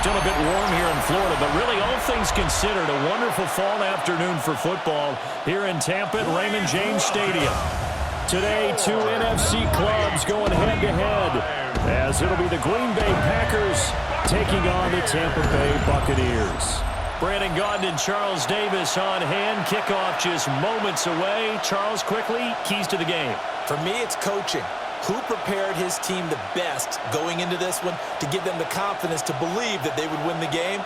Still a bit warm here in Florida, but really all things considered, a wonderful fall afternoon for football here in Tampa at Raymond James Stadium. Today, two NFC clubs going head-to-head, as it'll be the Green Bay Packers taking on the Tampa Bay Buccaneers. Brandon Gaudin and Charles Davis on hand. Kickoff just moments away. Charles, quickly, keys to the game. For me, it's coaching. Who prepared his team the best going into this one to give them the confidence to believe that they would win the game?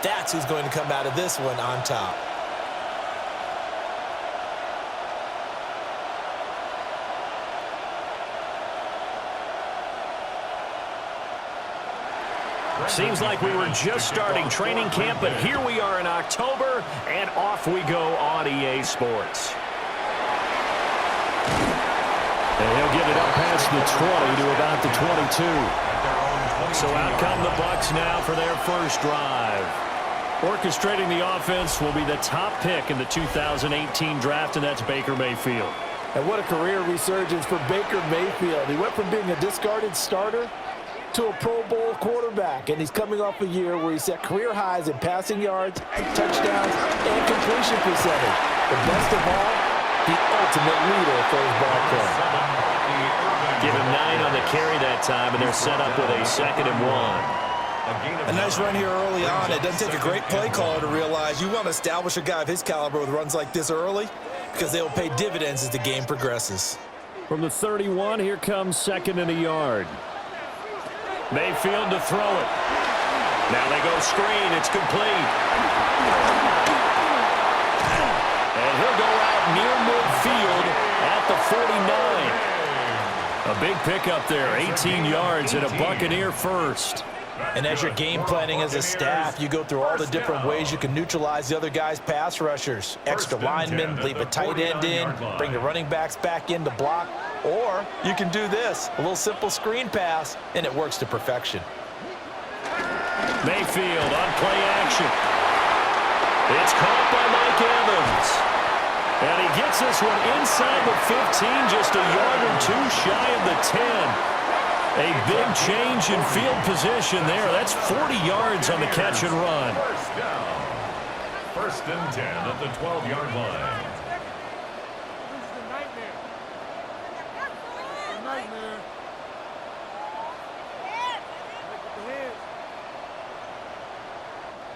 That's who's going to come out of this one on top. Seems like we were just starting training camp, but here we are in October, and off we go on EA Sports. And he'll get it up past the 20 to about the 22. So out come the Bucs now for their first drive. Orchestrating the offense will be the top pick in the 2018 draft, and that's Baker Mayfield. And what a career resurgence for Baker Mayfield. He went from being a discarded starter to a Pro Bowl quarterback, and he's coming off a year where he set career highs in passing yards, touchdowns, and completion percentage. The best of all, the ultimate leader for his ball club. Give him 9 on the carry that time, and they're set up with a 2nd and 1. A nice run here early on. It doesn't take a great play caller to realize you want to establish a guy of his caliber with runs like this early, because they will pay dividends as the game progresses. From the 31, here comes 2nd and a yard. Mayfield to throw it. Now they go screen. It's complete. And he'll go out near midfield at the 49. A big pickup there, 18 yards and a Buccaneer first. And as you're game planning as a staff, you go through all the different ways you can neutralize the other guy's pass rushers. Extra linemen, leave a tight end in, bring the running backs back in to block. Or you can do this, a little simple screen pass, and it works to perfection. Mayfield on play action. It's caught by Mike Evans. And he gets this one inside the 15, just a yard or two shy of the 10. A big change in field position there. That's 40 yards on the catch and run. First down. 1st and 10 at the 12-yard line.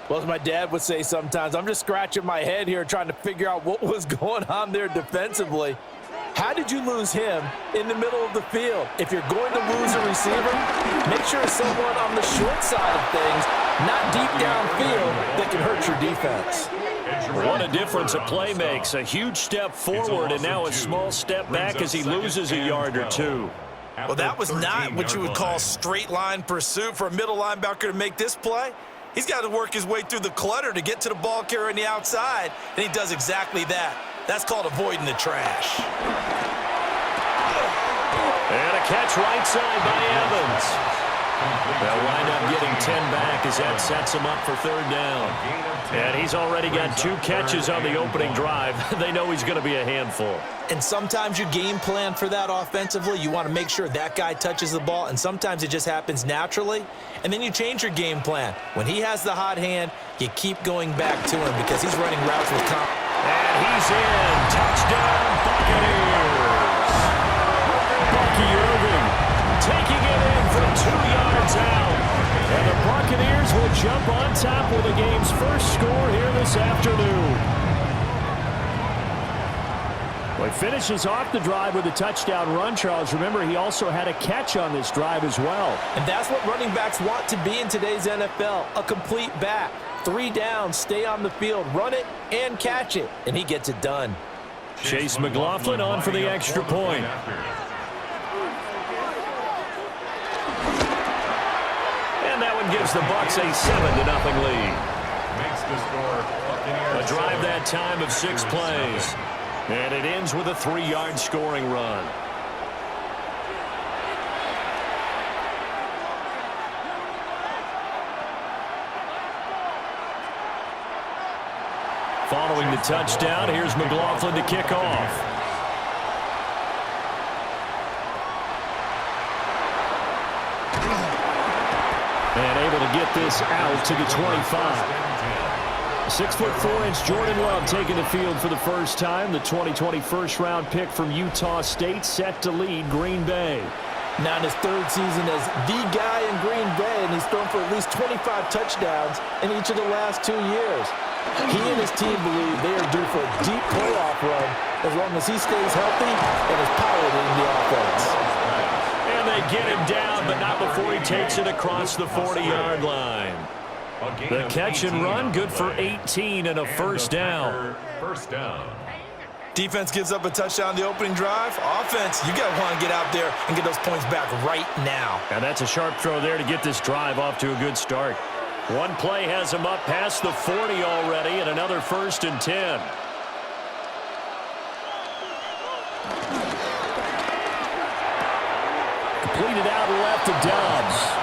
Well, as my dad would say sometimes, I'm just scratching my head here trying to figure out what was going on there defensively. How did you lose him in the middle of the field? If you're going to lose a receiver, make sure it's someone on the short side of things, not deep downfield, that can hurt your defense. What a difference a play makes. A huge step forward and now a small step back as he loses a yard or two. Well, that was not what you would call straight line pursuit for a middle linebacker to make this play. He's got to work his way through the clutter to get to the ball carrier on the outside, and he does exactly that. That's called avoiding the trash. And a catch right side by Evans. They'll wind up getting 10 back as that sets him up for 3rd down. And he's already got 2 catches on the opening drive. They know he's going to be a handful. And sometimes you game plan for that offensively. You want to make sure that guy touches the ball, and sometimes it just happens naturally. And then you change your game plan. When he has the hot hand, you keep going back to him because he's running routes with confidence. And he's in. Touchdown, Buccaneers. Bucky Irving taking it in from 2 yards out. And the Buccaneers will jump on top with the game's first score here this afternoon. Well, he finishes off the drive with a touchdown run, Charles. Remember, he also had a catch on this drive as well. And that's what running backs want to be in today's NFL, a complete back. 3 downs, stay on the field, run it, and catch it. And he gets it done. Chase McLaughlin on for the extra point. And that one gives the Bucs a 7-0 lead. Makes the score Buccaneers. A drive that time of 6 plays. And it ends with a 3-yard scoring run. Following the touchdown, here's McLaughlin to kick off. And able to get this out to the 25. 6'4" Jordan Love taking the field for the first time. The 2020 first-round pick from Utah State set to lead Green Bay. Now in his third season as the guy in Green Bay, and he's thrown for at least 25 touchdowns in each of the last 2 years. He and his team believe they are due for a deep playoff run as long as he stays healthy and is piloting the offense. And they get him down, but not before he takes it across the 40-yard line. The catch and run, good for 18 and a first down. First down. Defense gives up a touchdown the opening drive. Offense, you got to want to get out there and get those points back right now. And that's a sharp throw there to get this drive off to a good start. One play has him up past the 40 already, and another 1st and 10. Completed out left to Dobbs.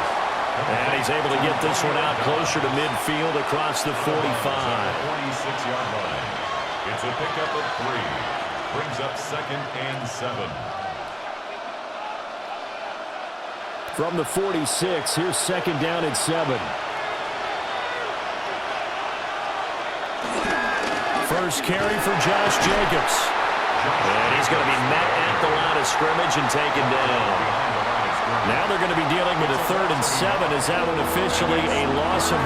And he's able to get this one out closer to midfield across the 45. 46-yard line. It's a pickup of 3. Brings up 2nd and 7. From the 46, here's 2nd down and 7. First carry for Josh Jacobs. And he's going to be met at the line of scrimmage and taken down. Now they're going to be dealing with a 3rd and 7 as that one officially a loss of 1.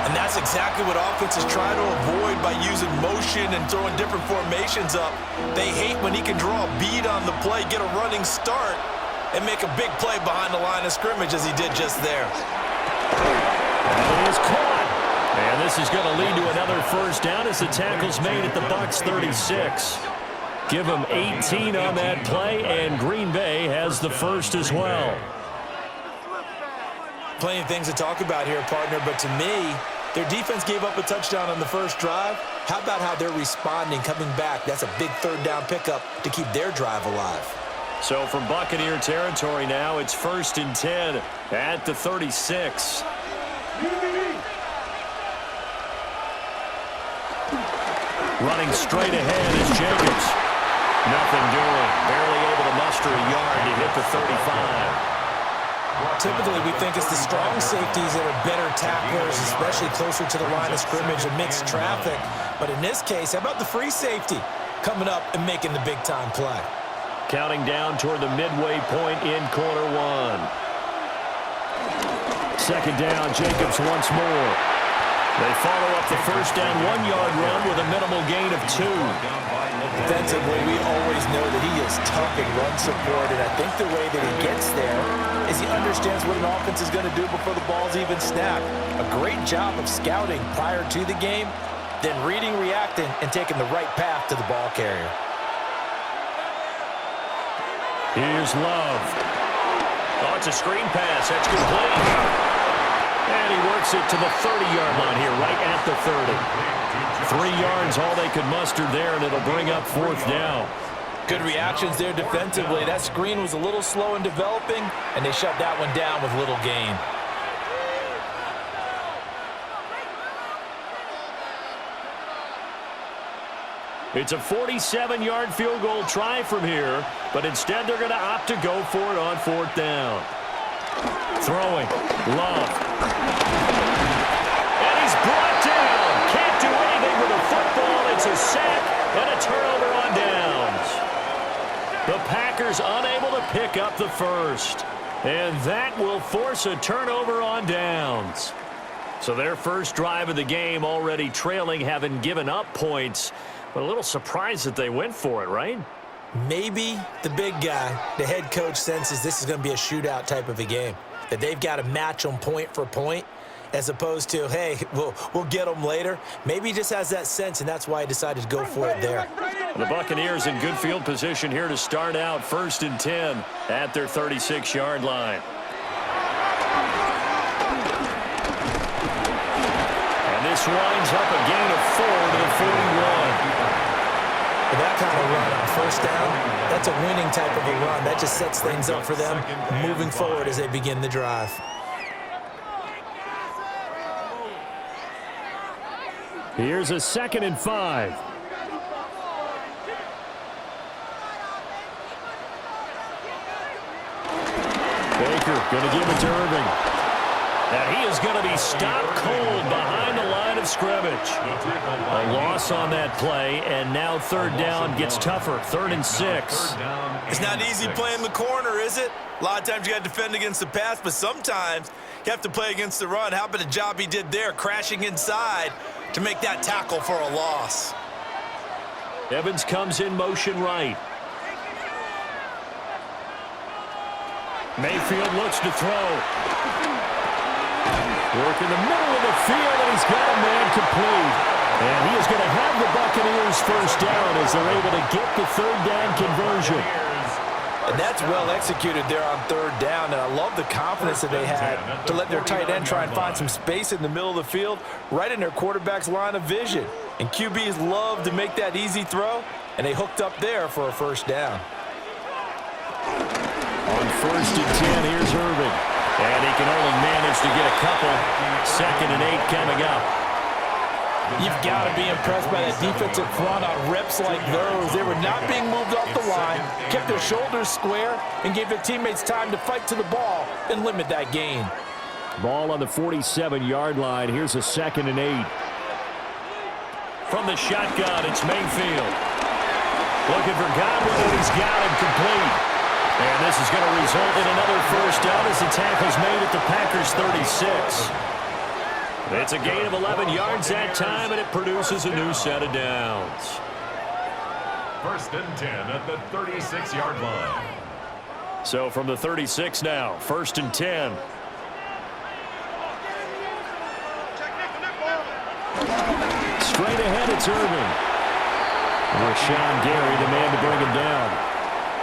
And that's exactly what offenses try to avoid by using motion and throwing different formations up. They hate when he can draw a bead on the play, get a running start, and make a big play behind the line of scrimmage as he did just there. He is caught. And this is going to lead to another first down as the tackle's made at the Bucs 36. Give them 18 on that play, and Green Bay has the first as well. Plenty of things to talk about here, partner, but to me, their defense gave up a touchdown on the first drive. How about how they're responding, coming back? That's a big 3rd down pickup to keep their drive alive. So from Buccaneer territory now, it's 1st and 10 at the 36. Running straight ahead is Jacobs. Nothing doing. Barely able to muster a yard to hit the 35. Typically, we think it's the strong safeties that are better tacklers, especially closer to the line of scrimmage amidst traffic. But in this case, how about the free safety coming up and making the big-time play? Counting down toward the midway point in quarter 1. 2nd down, Jacobs once more. They follow up the first down 1-yard run with a minimal gain of 2. Defensively, we always know that he is tough in run support, and I think the way that he gets there is he understands what an offense is going to do before the ball's even snapped. A great job of scouting prior to the game, then reading, reacting, and taking the right path to the ball carrier. Here's Love. Oh, it's a screen pass. That's complete. And he works it to the 30-yard line here, right at the 30. 3 yards, all they could muster there, and it'll bring up 4th down. Good reactions there defensively. That screen was a little slow in developing, and they shut that one down with little gain. It's a 47-yard field goal try from here, but instead they're going to opt to go for it on 4th down. Throwing. Love. And he's brought down. Can't do anything with a football. It's a sack and a turnover on downs. The Packers unable to pick up the first. And that will force a turnover on downs. So their first drive of the game already trailing, having given up points. But a little surprised that they went for it, right? Maybe the big guy, the head coach, senses this is going to be a shootout type of a game, that they've got to match them point for point, as opposed to, hey, we'll get them later. Maybe he just has that sense, and that's why he decided to go for it there. The Buccaneers in good field position here to start out 1st and 10 at their 36-yard line. And this winds up a gain of 4 to the 41. With that kind of run on 1st down, that's a winning type of a run. That just sets things up for them moving forward as they begin the drive. Here's a 2nd and 5. Baker going to give it to Irving. And he is going to be stopped cold behind the line of scrimmage. A loss on that play, and now third down gets tougher. 3rd and 6. It's not easy playing the corner, is it? A lot of times you got to defend against the pass, but sometimes you have to play against the run. How about the job he did there, crashing inside to make that tackle for a loss? Evans comes in motion right. Mayfield looks to throw. Work in the middle of the field, and he's got a man complete. And he is going to have the Buccaneers first down as they're able to get the third down conversion. And that's well executed there on third down. And I love the confidence that they had to let their tight end try and find some space in the middle of the field, right in their quarterback's line of vision. And QBs love to make that easy throw, and they hooked up there for a first down. On 1st and 10, here's Irving. And he can only manage to get a couple. 2nd and 8 coming up. You've got to be impressed by that defensive front on reps like those. They were not being moved off the line, kept their shoulders square, and gave their teammates time to fight to the ball and limit that gain. Ball on the 47-yard line. Here's a 2nd and 8. From the shotgun, it's Mayfield. Looking for Godwin, and he's got him complete. And this is going to result in another first down as the tackle's made at the Packers' 36. It's a gain of 11 yards that time, and it produces a new set of downs. 1st and 10 at the 36-yard line. So from the 36 now, 1st and 10. Straight ahead, it's Irving. Rashawn Gary, the man to bring him down.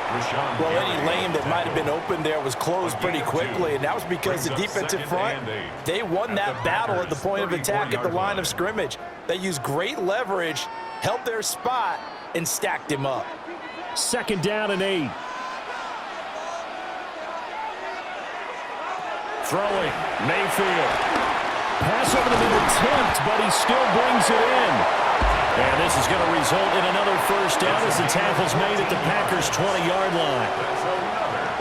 Well, any lane that might have been open there was closed pretty quickly, and that was because the defensive front, they won that battle at the point of attack at the line of scrimmage. They used great leverage, held their spot, and stacked him up. 2nd down and 8. Throwing, Mayfield. Pass over the middle attempt, but he still brings it in. And this is going to result in another first down as the tackle's made at the Packers' 20-yard line.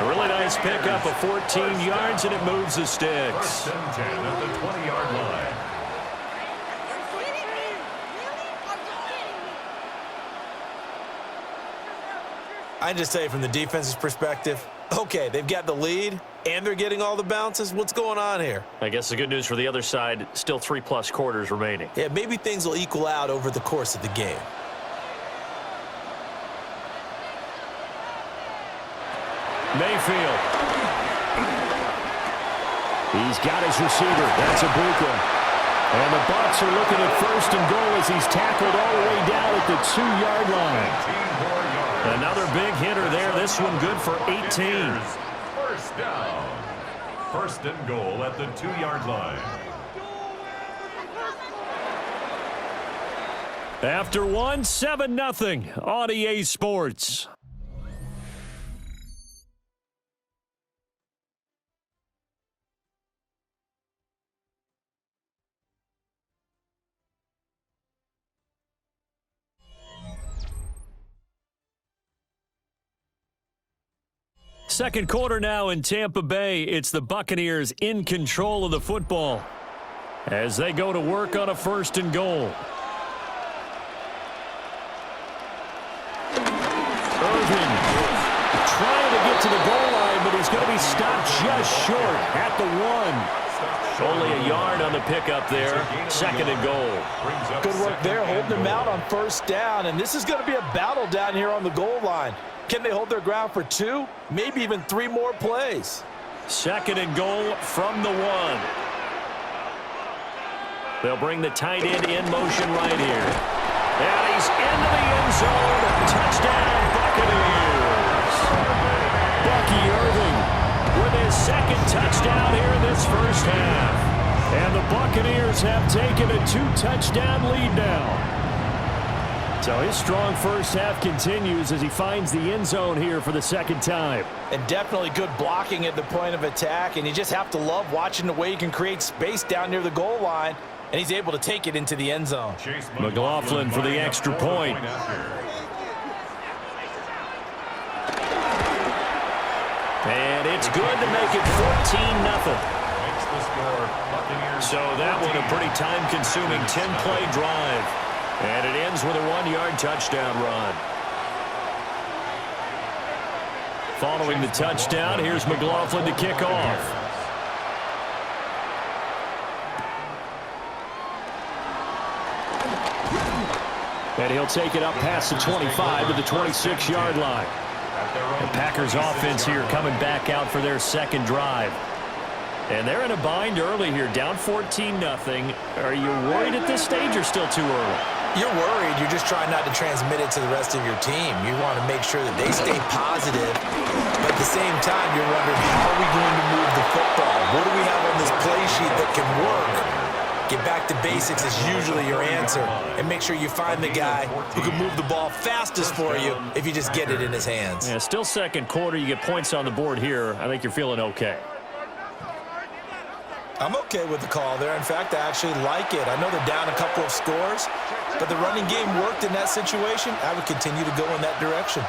A really nice pickup of 14 yards, and it moves the sticks. 1st and 10 at the 20-yard line. I just say from the defense's perspective, okay, they've got the lead, and they're getting all the bounces. What's going on here? I guess the good news for the other side, still 3+ quarters remaining. Yeah, maybe things will equal out over the course of the game. Mayfield. He's got his receiver. That's Ibuka. And the Bucs are looking at 1st and goal as he's tackled all the way down at the 2-yard line. Another big hitter there. This one good for 18. First down. 1st and goal at the 2-yard line. After 7-0 on EA Sports. Second quarter now in Tampa Bay. It's the Buccaneers in control of the football as they go to work on a 1st and goal. Irving trying to get to the goal line, but he's going to be stopped just short at the 1. Only a yard on the pickup there. 2nd and goal. Good work there, holding him out on 1st down, and this is going to be a battle down here on the goal line. Can they hold their ground for 2, maybe even 3 more plays? 2nd and goal from the 1. They'll bring the tight end in motion right here. And he's into the end zone. Touchdown, Buccaneers. Bucky Irving with his 2nd touchdown here in this first half. And the Buccaneers have taken a 2-touchdown lead now. So his strong first half continues as he finds the end zone here for the 2nd time. And definitely good blocking at the point of attack, and you just have to love watching the way he can create space down near the goal line, and he's able to take it into the end zone. McLaughlin for the extra point. And it's good to make it 14-0. Makes the score So that one a pretty time-consuming 10-play drive. And it ends with a 1-yard touchdown run. Following the touchdown, here's McLaughlin to kick off. And he'll take it up past the 25 to the 26-yard line. The Packers offense here coming back out for their second drive. And they're in a bind early here, down 14-0. Are you worried at this stage or still too early? You're worried. You're just trying not to transmit it to the rest of your team. You want to make sure that they stay positive. But at the same time, you're wondering, how are we going to move the football? What do we have on this play sheet that can work? Get back to basics is usually your answer. And make sure you find the guy who can move the ball fastest for you if you just get it in his hands. Yeah, still second quarter. You get points on the board here. I think you're feeling okay. I'm okay with the call there. In fact, I actually like it. I know they're down a couple of scores, but the running game worked in that situation. I would continue to go in that direction.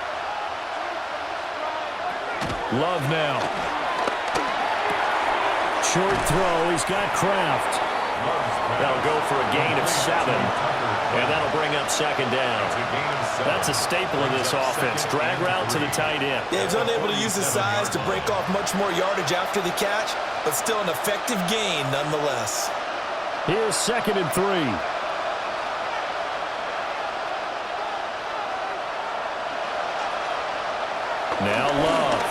Love now. Short throw. He's got Kraft. That'll go for a gain of 7, and that'll bring up second down. That's a staple of this offense. Drag route to the tight end. Yeah, he's unable to use his size to break off much more yardage after the catch, but still an effective gain nonetheless. Here's 2nd and 3. Now Love.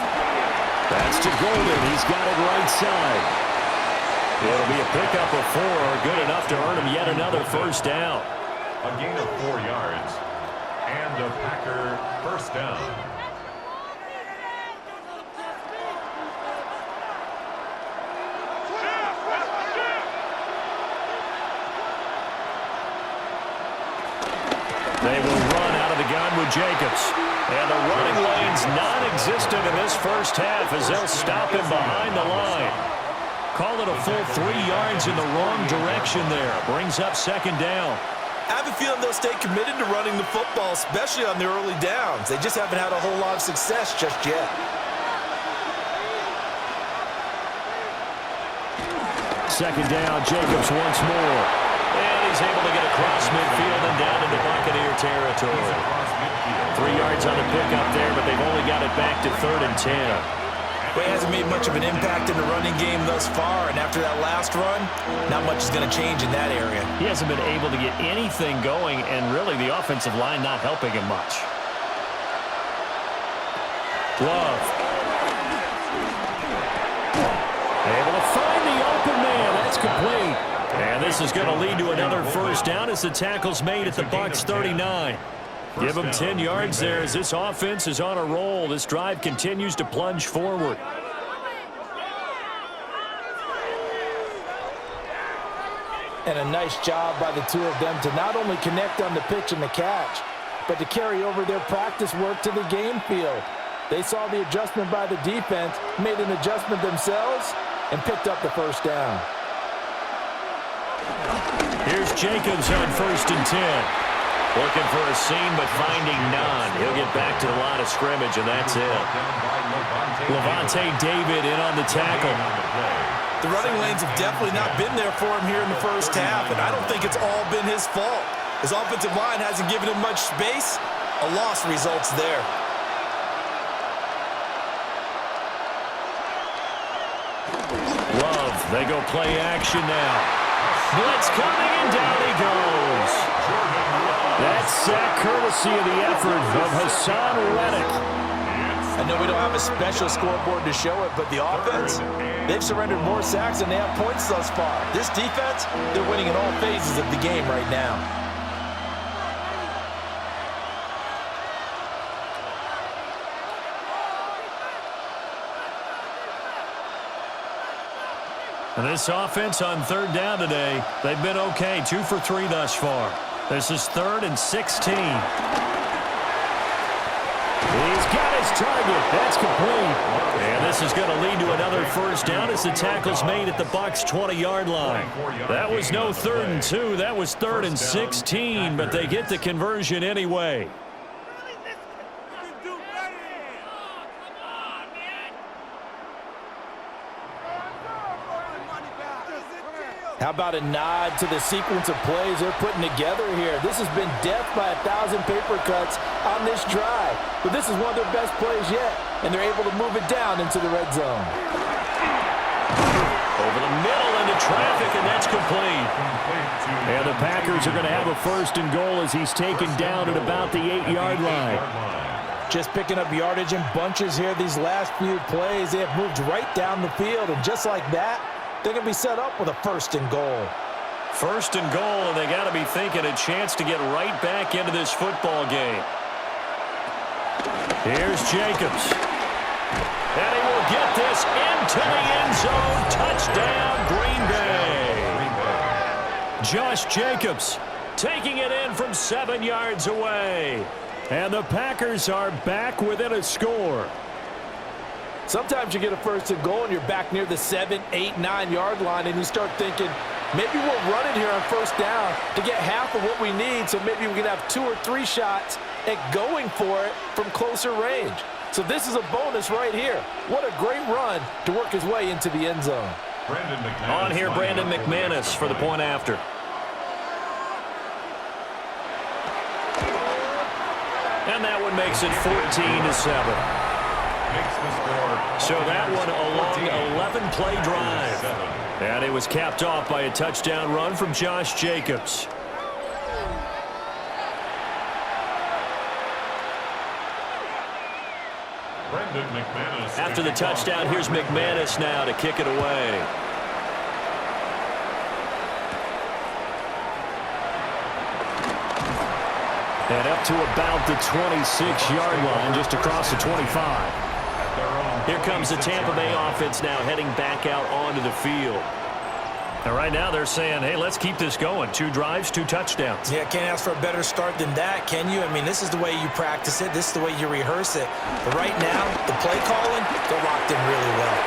That's to Golden. He's got it right side. It'll be a pickup of 4, good enough to earn him yet another first down. A gain of 4 yards, and a Packer first down. They will run out of the gun with Jacobs. And the running lane's non-existent in this first half as they'll stop him behind the line. Call it a full 3 yards in the wrong direction there. Brings up second down. I have a feeling they'll stay committed to running the football, especially on their early downs. They just haven't had a whole lot of success just yet. Second down, Jacobs once more. And he's able to get across midfield and down into Buccaneer territory. 3 yards on the pickup there, but they've only got it back to 3rd and 10. Well, he hasn't made much of an impact in the running game thus far, and after that last run, not much is going to change in that area. He hasn't been able to get anything going, and really the offensive line not helping him much. Love. Able to find the open man. That's complete. And this is going to lead to another first down as the tackle's made at the Bucs 39. Give them 10 yards there as this offense is on a roll. This drive continues to plunge forward. And a nice job by the two of them to not only connect on the pitch and the catch, but to carry over their practice work to the game field. They saw the adjustment by the defense, made an adjustment themselves, and picked up the first down. Here's Jacobs on 1st and 10. Looking for a seam, but finding none. He'll get back to the line of scrimmage, and that's it. Levante David in on the tackle. The running lanes have definitely not been there for him here in the first half, and I don't think it's all been his fault. His offensive line hasn't given him much space. A loss results there. Love, they go play action now. Blitz coming, and down he goes. That's sack courtesy of the effort of Hassan Reddick. I know we don't have a special scoreboard to show it, but the offense, they've surrendered more sacks than they have points thus far. This defense, they're winning in all phases of the game right now. And this offense on 3rd down today, they've been okay, 2 for 3 thus far. This is 3rd and 16. He's got his target. That's complete. And this is going to lead to another first down as the tackle's made at the Bucs 20-yard line. That was no 3rd and 2. That was 3rd and 16, but they get the conversion anyway. How about a nod to the sequence of plays they're putting together here? This has been death by 1,000 paper cuts on this drive. But this is one of their best plays yet, and they're able to move it down into the red zone. Over the middle into traffic, and that's complete. And the Packers are going to have a 1st and goal as he's taken down at about the 8-yard line. Just picking up yardage in bunches here these last few plays. They have moved right down the field, and just like that, they're going to be set up with a 1st and goal. 1st and goal, and they got to be thinking a chance to get right back into this football game. Here's Jacobs. And he will get this into the end zone. Touchdown, Green Bay. Josh Jacobs taking it in from 7 yards away. And the Packers are back within a score. Sometimes you get a 1st and goal and you're back near the 7, 8, 9-yard line, and you start thinking, maybe we'll run it here on 1st down to get half of what we need, so maybe we can have 2 or 3 shots at going for it from closer range. So this is a bonus right here. What a great run to work his way into the end zone. On here, Brandon McManus for the point after. And that one makes it 14-7. So that one a long 11-play drive. And it was capped off by a touchdown run from Josh Jacobs. After the touchdown, here's McManus now to kick it away. And up to about the 26-yard line, just across the 25. Here comes the Tampa Bay offense now heading back out onto the field. And right now they're saying, hey, let's keep this going. 2 drives, 2 touchdowns. Yeah, can't ask for a better start than that, can you? I mean, this is the way you practice it. This is the way you rehearse it. But right now, the play calling, they're locked in really well.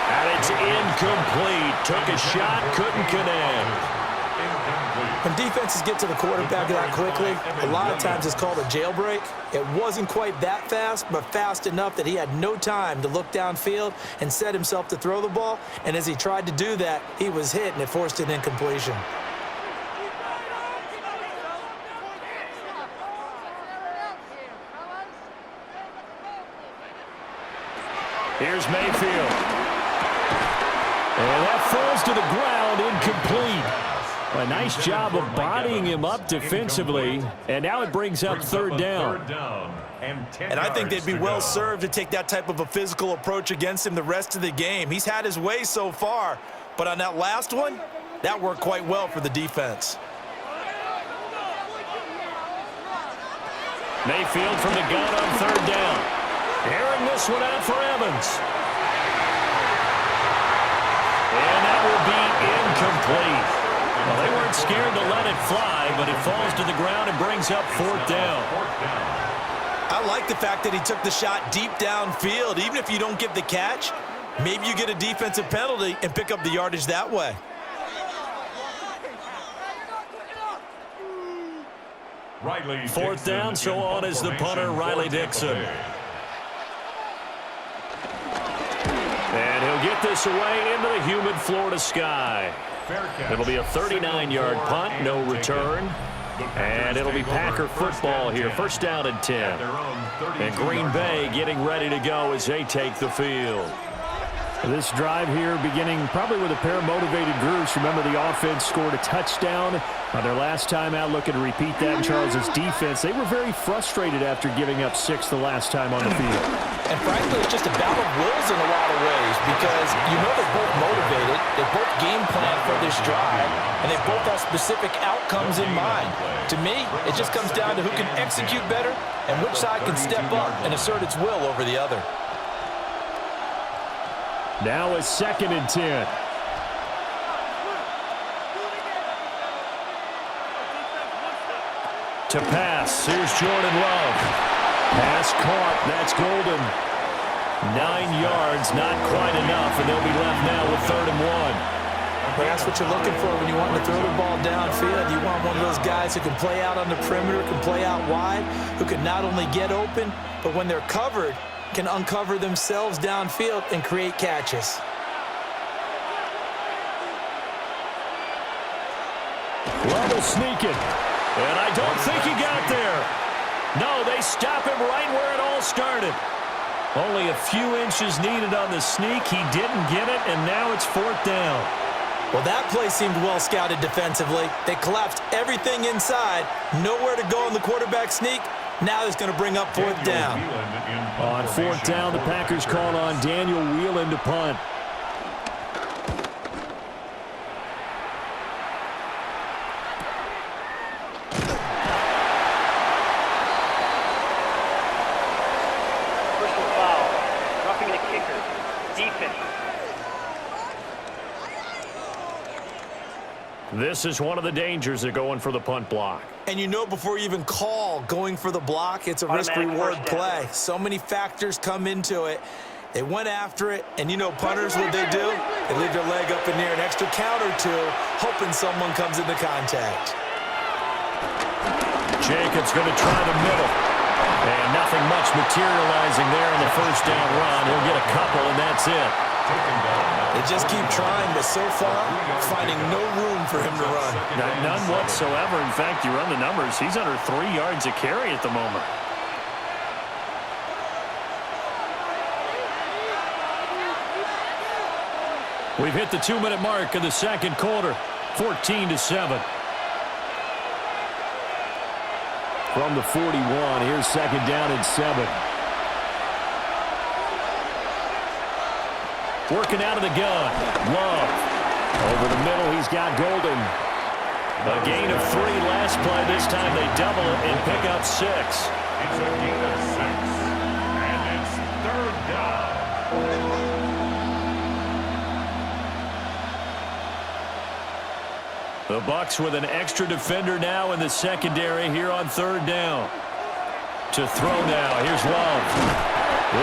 And it's incomplete. Took a shot, couldn't connect. When defenses get to the quarterback that quickly, a lot of times it's called a jailbreak. It wasn't quite that fast, but fast enough that he had no time to look downfield and set himself to throw the ball. And as he tried to do that, he was hit, and it forced an incompletion. Here's Mayfield. And that falls to the ground, incomplete. A nice job of bodying him up defensively, and now it brings up 3rd down. And I think they'd be well served to take that type of a physical approach against him the rest of the game. He's had his way so far, but on that last one, that worked quite well for the defense. Mayfield from the gun on 3rd down. Airing this one out for Evans. And that will be incomplete. Well, they weren't scared to let it fly, but it falls to the ground and brings up 4th down. I like the fact that he took the shot deep downfield. Even if you don't get the catch, maybe you get a defensive penalty and pick up the yardage that way. Fourth down, so on is the punter, Riley Dixon. And he'll get this away into the humid Florida sky. It'll be a 39-yard punt, no return. And it'll be Packer football here, 1st down and 10. And Green Bay getting ready to go as they take the field. This drive here beginning probably with a pair of motivated groups. Remember, the offense scored a touchdown on their last time out. Looking to repeat that in Charles's defense. They were very frustrated after giving up 6 the last time on the field. And frankly, it's just a battle of wills in a lot of ways, because you know they're both motivated, they both game plan for this drive, and they both have specific outcomes in mind. To me, it just comes down to who can execute better and which side can step up and assert its will over the other. Now a 2nd and 10. To pass, here's Jordan Love. Pass caught, that's Golden. 9 yards, not quite enough, and they'll be left now with 3rd and 1. But that's what you're looking for when you want to throw the ball downfield. You want one of those guys who can play out on the perimeter, can play out wide, who can not only get open, but when they're covered, can uncover themselves downfield and create catches. Love will sneak it. And I don't think he got there. No, they stop him right where it all started. Only a few inches needed on the sneak. He didn't get it, and now it's 4th down. Well, that play seemed well scouted defensively. They collapsed everything inside. Nowhere to go on the quarterback sneak. Now it's going to bring up 4th down. On 4th down, the Packers called on Daniel Whelan to punt. Personal foul. Roughing the kicker. Defense. This is one of the dangers of going for the punt block. And you know before you even call going for the block, it's a risk-reward play. So many factors come into it. They went after it, and you know punters, what they do? They leave their leg up in there an extra count or two, hoping someone comes into contact. Jacobs going to try the middle. And nothing much materializing there in the first down run. He'll get a couple, and that's it. They just keep trying, but so far, finding no room for him to run. None whatsoever. In fact, you run the numbers. He's under 3 yards a carry at the moment. We've hit the 2-minute mark in the second quarter. 14-7. From the 41, here's 2nd down and 7. Working out of the gun. Love. Over the middle, he's got Golden. A gain of 3 last play. This time they double it and pick up 6. It's a gain of 6. And it's 3rd down. The Bucs with an extra defender now in the secondary here on 3rd down. To throw now. Here's Love.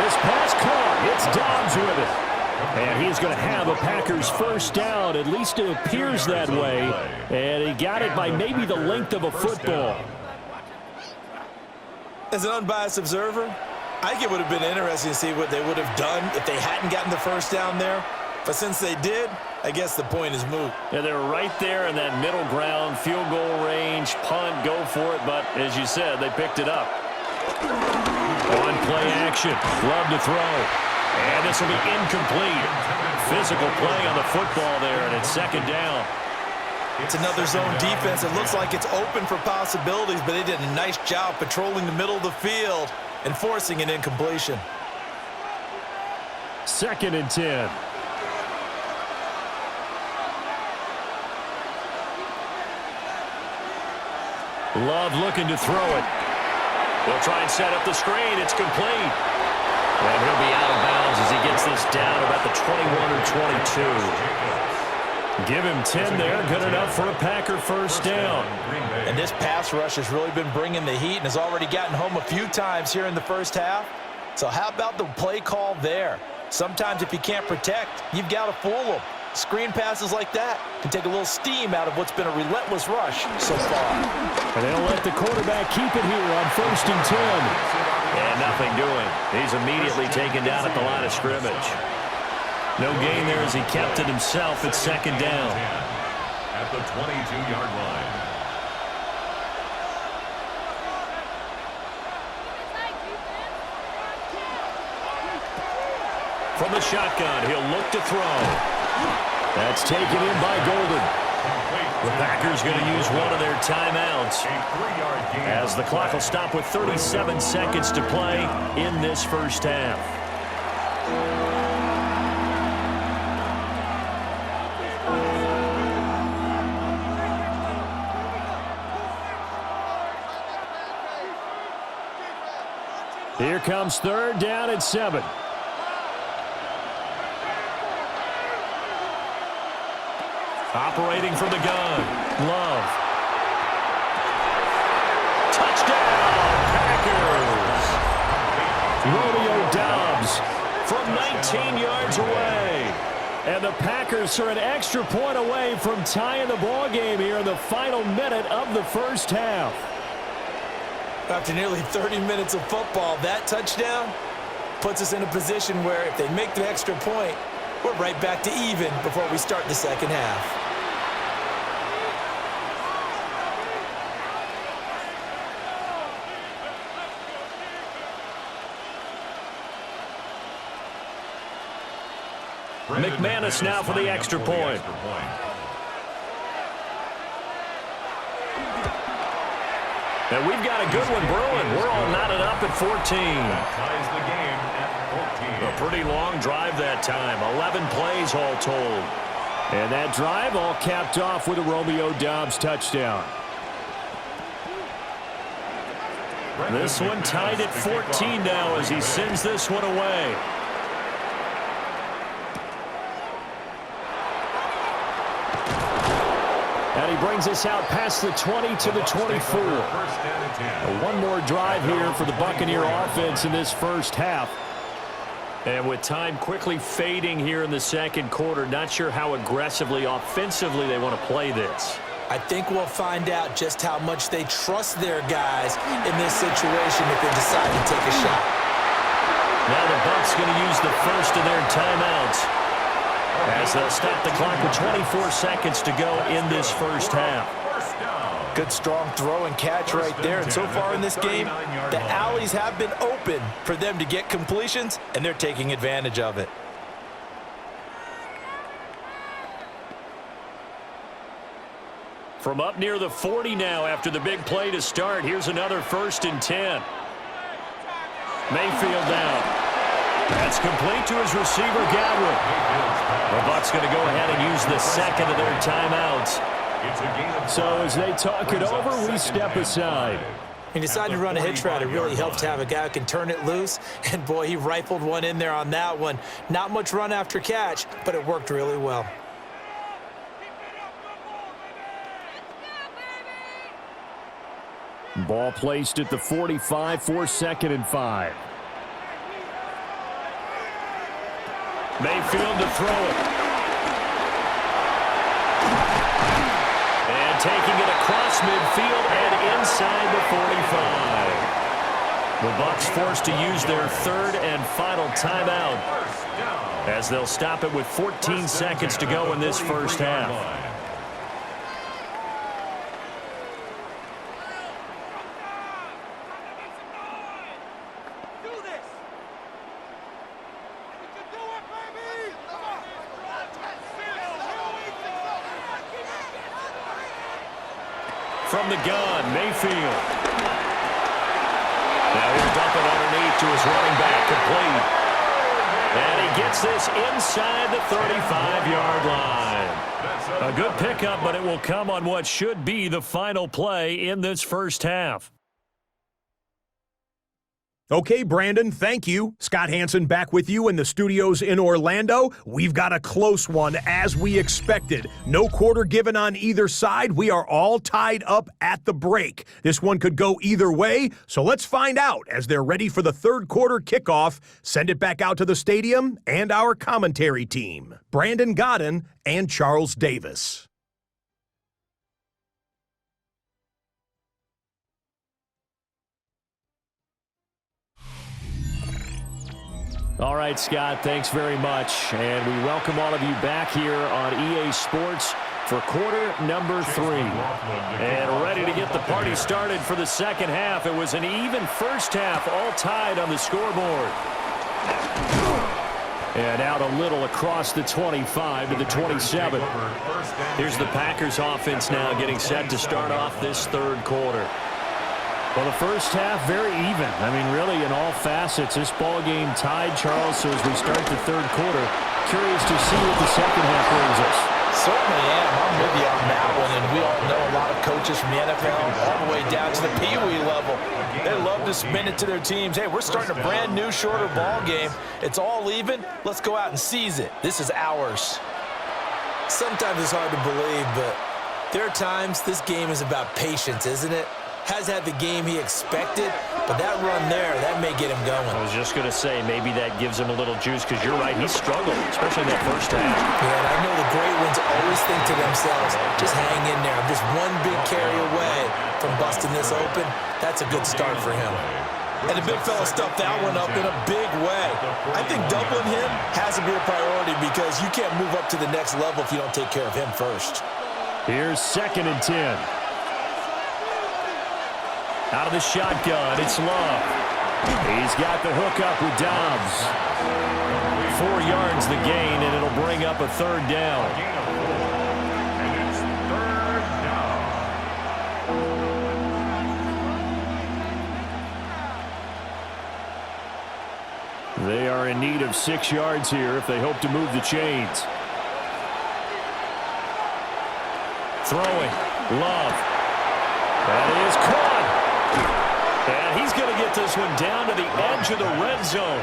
This pass caught. It's Dobbs with it. And he's going to have a Packers first down. At least it appears that way. And he got it by maybe the length of a football. As an unbiased observer, I think it would have been interesting to see what they would have done if they hadn't gotten the first down there. But since they did, I guess the point is moot. Yeah, they're right there in that middle ground, field goal range, punt, go for it. But as you said, they picked it up. On play action, Love to throw. And this will be incomplete. Physical play on the football there, and it's 2nd down. It's another zone defense. It looks like it's open for possibilities, but they did a nice job patrolling the middle of the field and forcing an incompletion. 2nd and 10. Love looking to throw it. They'll try and set up the screen. It's complete. And he'll be out of bounds as he gets this down about the 21 or 22. Give him 10 there. Good enough for a Packer first down. And this pass rush has really been bringing the heat and has already gotten home a few times here in the first half. So how about the play call there? Sometimes if you can't protect, you've got to fool them. Screen passes like that can take a little steam out of what's been a relentless rush so far. And they'll let the quarterback keep it here on 1st and 10. And nothing doing. He's immediately taken down at the line of scrimmage. No gain there as he kept it himself at 2nd down. At the 22-yard line. From the shotgun, he'll look to throw. That's taken in by Golden. The Packers going to use one of their timeouts as the clock will stop with 37 seconds to play in this first half. Here comes 3rd down and 7. Operating from the gun. Love. Touchdown, Packers. Romeo Dobbs from 19 yards away. And the Packers are an extra point away from tying the ball game here in the final minute of the first half. After nearly 30 minutes of football, that touchdown puts us in a position where if they make the extra point, we're right back to even before we start the second half. McManus now for the extra point. And we've got a good one brewing. We're all knotted up at 14. Ties the game at 14. A pretty long drive that time. 11 plays all told. And that drive all capped off with a Romeo Doubs touchdown. This one tied at 14 now as he sends this one away. And he brings us out past the 20 to the 24. One more drive here for the Buccaneer offense in this first half. And with time quickly fading here in the second quarter, not sure how aggressively, offensively they want to play this. I think we'll find out just how much they trust their guys in this situation if they decide to take a shot. Now the Bucs going to use the first of their timeouts as they'll stop the clock with 24 seconds to go in this first half. Good strong throw and catch right there. And so far in this game, the alleys have been open for them to get completions, and they're taking advantage of it. From up near the 40 now after the big play to start, here's another 1st and 10. Mayfield down. That's complete to his receiver, Godwin. The Bucs going to go ahead and use the second of their timeouts. So as they talk it over, we step aside. He decided to run a hitch route. It really helps to have a guy who can turn it loose. And, boy, he rifled one in there on that one. Not much run after catch, but it worked really well. Ball placed at the 45 for 2nd and 5. Mayfield to throw it. And taking it across midfield and inside the 45. The Bucs forced to use their 3rd and final timeout as they'll stop it with 14 seconds to go in this first half. From the gun, Mayfield. Now he'll dump it underneath to his running back, complete. And he gets this inside the 35-yard line. A good pickup, but it will come on what should be the final play in this first half. Okay, Brandon, thank you. Scott Hansen back with you in the studios in Orlando. We've got a close one, as we expected. No quarter given on either side. We are all tied up at the break. This one could go either way, so let's find out as they're ready for the third quarter kickoff. Send it back out to the stadium and our commentary team, Brandon Godden and Charles Davis. All right, Scott, thanks very much. And we welcome all of you back here on EA Sports for quarter number 3. And ready to get the party started for the second half. It was an even first half, all tied on the scoreboard. And out a little across the 25 to the 27. Here's the Packers offense now getting set to start off this third quarter. Well, the first half, very even. I mean, really, in all facets, this ball game tied, Charles. So as we start the third quarter, curious to see what the second half brings us. Certainly am. I'm with you on that one. And we all know a lot of coaches from the NFL all the way down to the Pee-wee level. They love to spin it to their teams. Hey, we're starting a brand new, shorter ball game. It's all even. Let's go out and seize it. This is ours. Sometimes it's hard to believe, but there are times this game is about patience, isn't it? Has had the game he expected, but that run there, that may get him going. I was just going to say, maybe that gives him a little juice, because you're right, he struggled, especially in that first half. Yeah, and I know the great ones always think to themselves, just hang in there. I'm just one big carry away from busting this open. That's a good start for him. And the big fella stuffed that one up in a big way. I think doubling him has to be a priority, because you can't move up to the next level if you don't take care of him first. Here's 2nd and 10. Out of the shotgun, it's Love. He's got the hook up with Dobbs. 4 yards the gain, and it'll bring up a third down. Gain of 4. And it's third down. They are in need of 6 yards here if they hope to move the chains. Throwing. Love. That is caught. And he's going to get this one down to the edge of the red zone.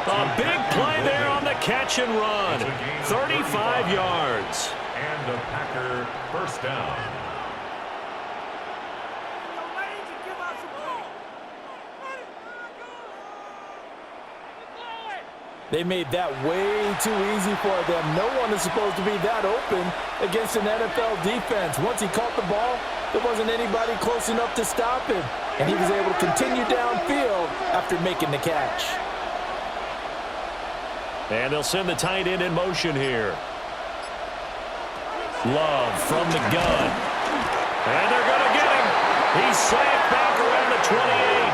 A big play there on the catch and run. 35 yards. And a Packer first down. They made that way too easy for them. No one is supposed to be that open against an NFL defense. Once he caught the ball, there wasn't anybody close enough to stop him. And he was able to continue downfield after making the catch. And they'll send the tight end in motion here. Love from the gun. And they're going to get him. He's sacked back around the 28.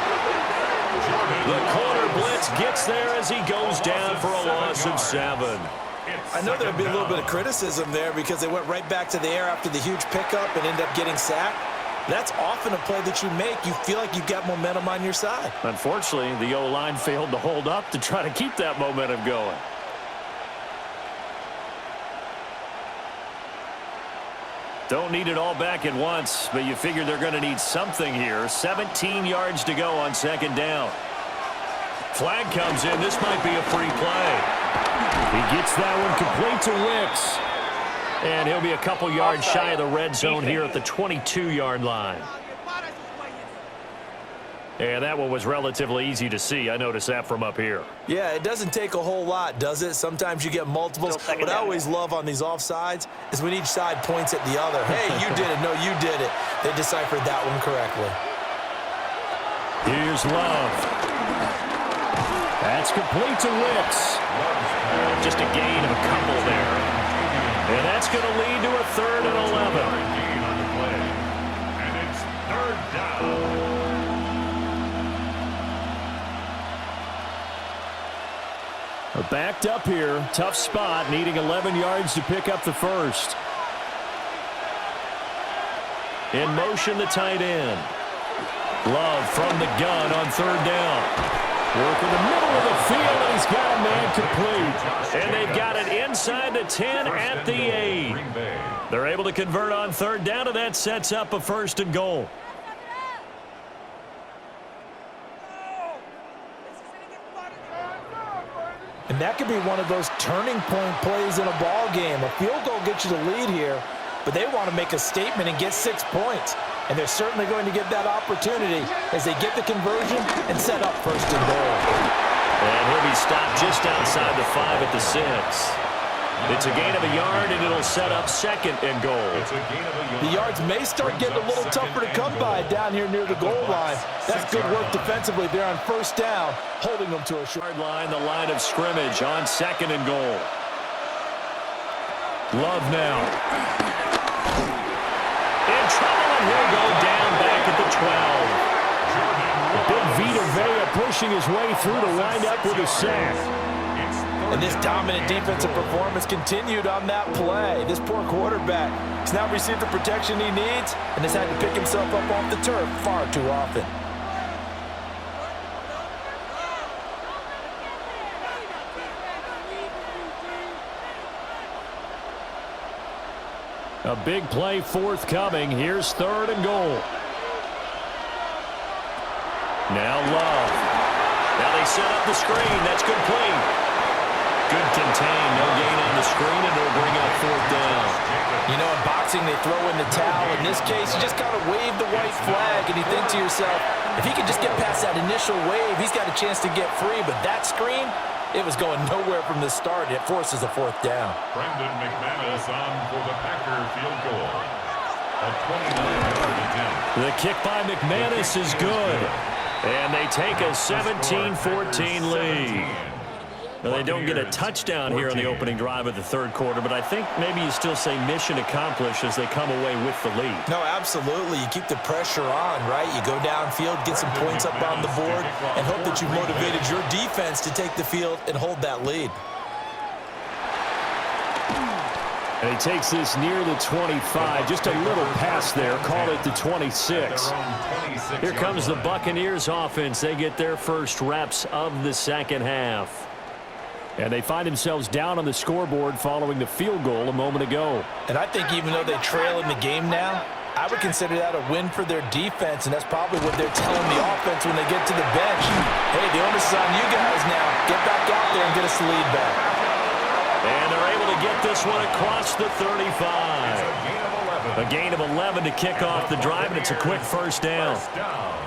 The corner blitz gets there as he goes down for a loss of 7. I know there'll be a little bit of criticism there because they went right back to the air after the huge pickup and ended up getting sacked. That's often a play that you make. You feel like you've got momentum on your side. Unfortunately, the O-line failed to hold up to try to keep that momentum going. Don't need it all back at once, but you figure they're going to need something here. 17 yards to go on second down. Flag comes in. This might be a free play. He gets that one complete to Wicks. And he'll be a couple yards shy of the red zone here at the 22-yard line. And that one was relatively easy to see. I noticed that from up here. Yeah, it doesn't take a whole lot, does it? Sometimes you get multiples. What I always love on these offsides is when each side points at the other. Hey, you did it. No, you did it. They deciphered that one correctly. Here's Love. That's complete to Wicks. Just a gain of a couple there. And that's going to lead to a 3rd and 11. Gain on the play. And it's third down. Backed up here. Tough spot. Needing 11 yards to pick up the first. In motion, the tight end. Love from the gun on 3rd down. Work in the middle of the field, and he's got a man complete. And they've got it inside the 10 at the 8. They're able to convert on 3rd down, and that sets up a 1st and goal. And that could be one of those turning point plays in a ball game. A field goal gets you the lead here, but they want to make a statement and get 6 points. And they're certainly going to get that opportunity as they get the conversion and set up 1st and goal. And he'll be stopped just outside the 5 at the 6. It's a gain of a yard, and it'll set up 2nd and goal. The yards may start getting a little tougher to come by down here near the goal line. That's good work defensively there on 1st down, holding them to a short line, the line of scrimmage on 2nd and goal. Love now. In trouble, and he'll go down back at the 12. Big Vita Vea pushing his way through to wind up with a sack. And this dominant defensive performance continued on that play. This poor quarterback has now received the protection he needs and has had to pick himself up off the turf far too often. A big play forthcoming. Here's 3rd and goal. Now Love. Now they set up the screen. That's complete. Good contain. No gain on the screen, and it'll bring up 4th down. You know, in boxing, they throw in the towel. In this case, you just kind of wave the white flag, and you think to yourself, if he can just get past that initial wave, he's got a chance to get free. But that screen, it was going nowhere from the start. It forces a 4th down. Brendan McManus on for the Packer field goal. A 29-yard attempt. The kick by McManus is good. And they take a 17-14 lead. Well, they don't get a touchdown here on the opening drive of the third quarter, but I think maybe you still say mission accomplished as they come away with the lead. No, absolutely. You keep the pressure on, right? You go downfield, get some points up on the board, and hope that you motivated your defense to take the field and hold that lead. And he takes this near the 25. Just a little pass there. Call it the 26. Here comes the Buccaneers offense. They get their first reps of the second half. And they find themselves down on the scoreboard following the field goal a moment ago. And I think even though they trail in the game now, I would consider that a win for their defense, and that's probably what they're telling the offense when they get to the bench. Hey, the onus is on you guys now. Get back out there and get us the lead back. And they're able to get this one across the 35. A gain of 11 to kick off the drive, and it's a quick first down.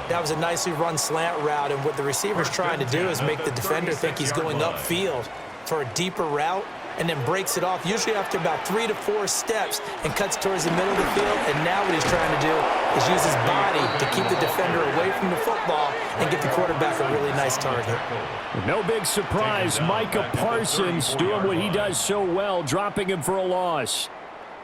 That was a nicely run slant route, and what the receiver's trying to do is make the defender think he's going upfield for a deeper route, and then breaks it off, usually after about 3 to 4 steps, and cuts towards the middle of the field. And now what he's trying to do is use his body to keep the defender away from the football and get the quarterback a really nice target. No big surprise, Micah Parsons doing what he does so well, dropping him for a loss.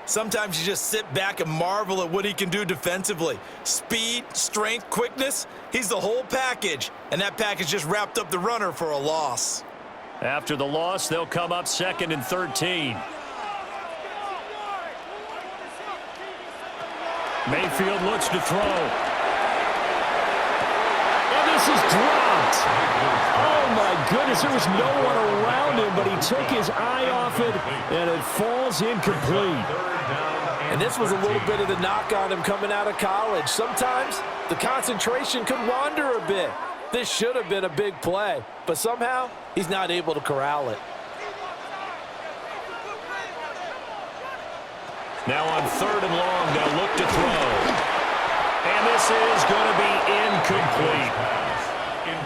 Sometimes you just sit back and marvel at what he can do defensively. Speed, strength, quickness, he's the whole package. And that package just wrapped up the runner for a loss. After the loss, they'll come up 2nd and 13. Mayfield looks to throw. And this is dropped. Oh, my goodness. There was no one around him, but he took his eye off it, and it falls incomplete. And this was a little bit of the knock on him coming out of college. Sometimes the concentration could wander a bit. This should have been a big play, but somehow he's not able to corral it. Now on 3rd and long, they'll look to throw. And this is going to be incomplete.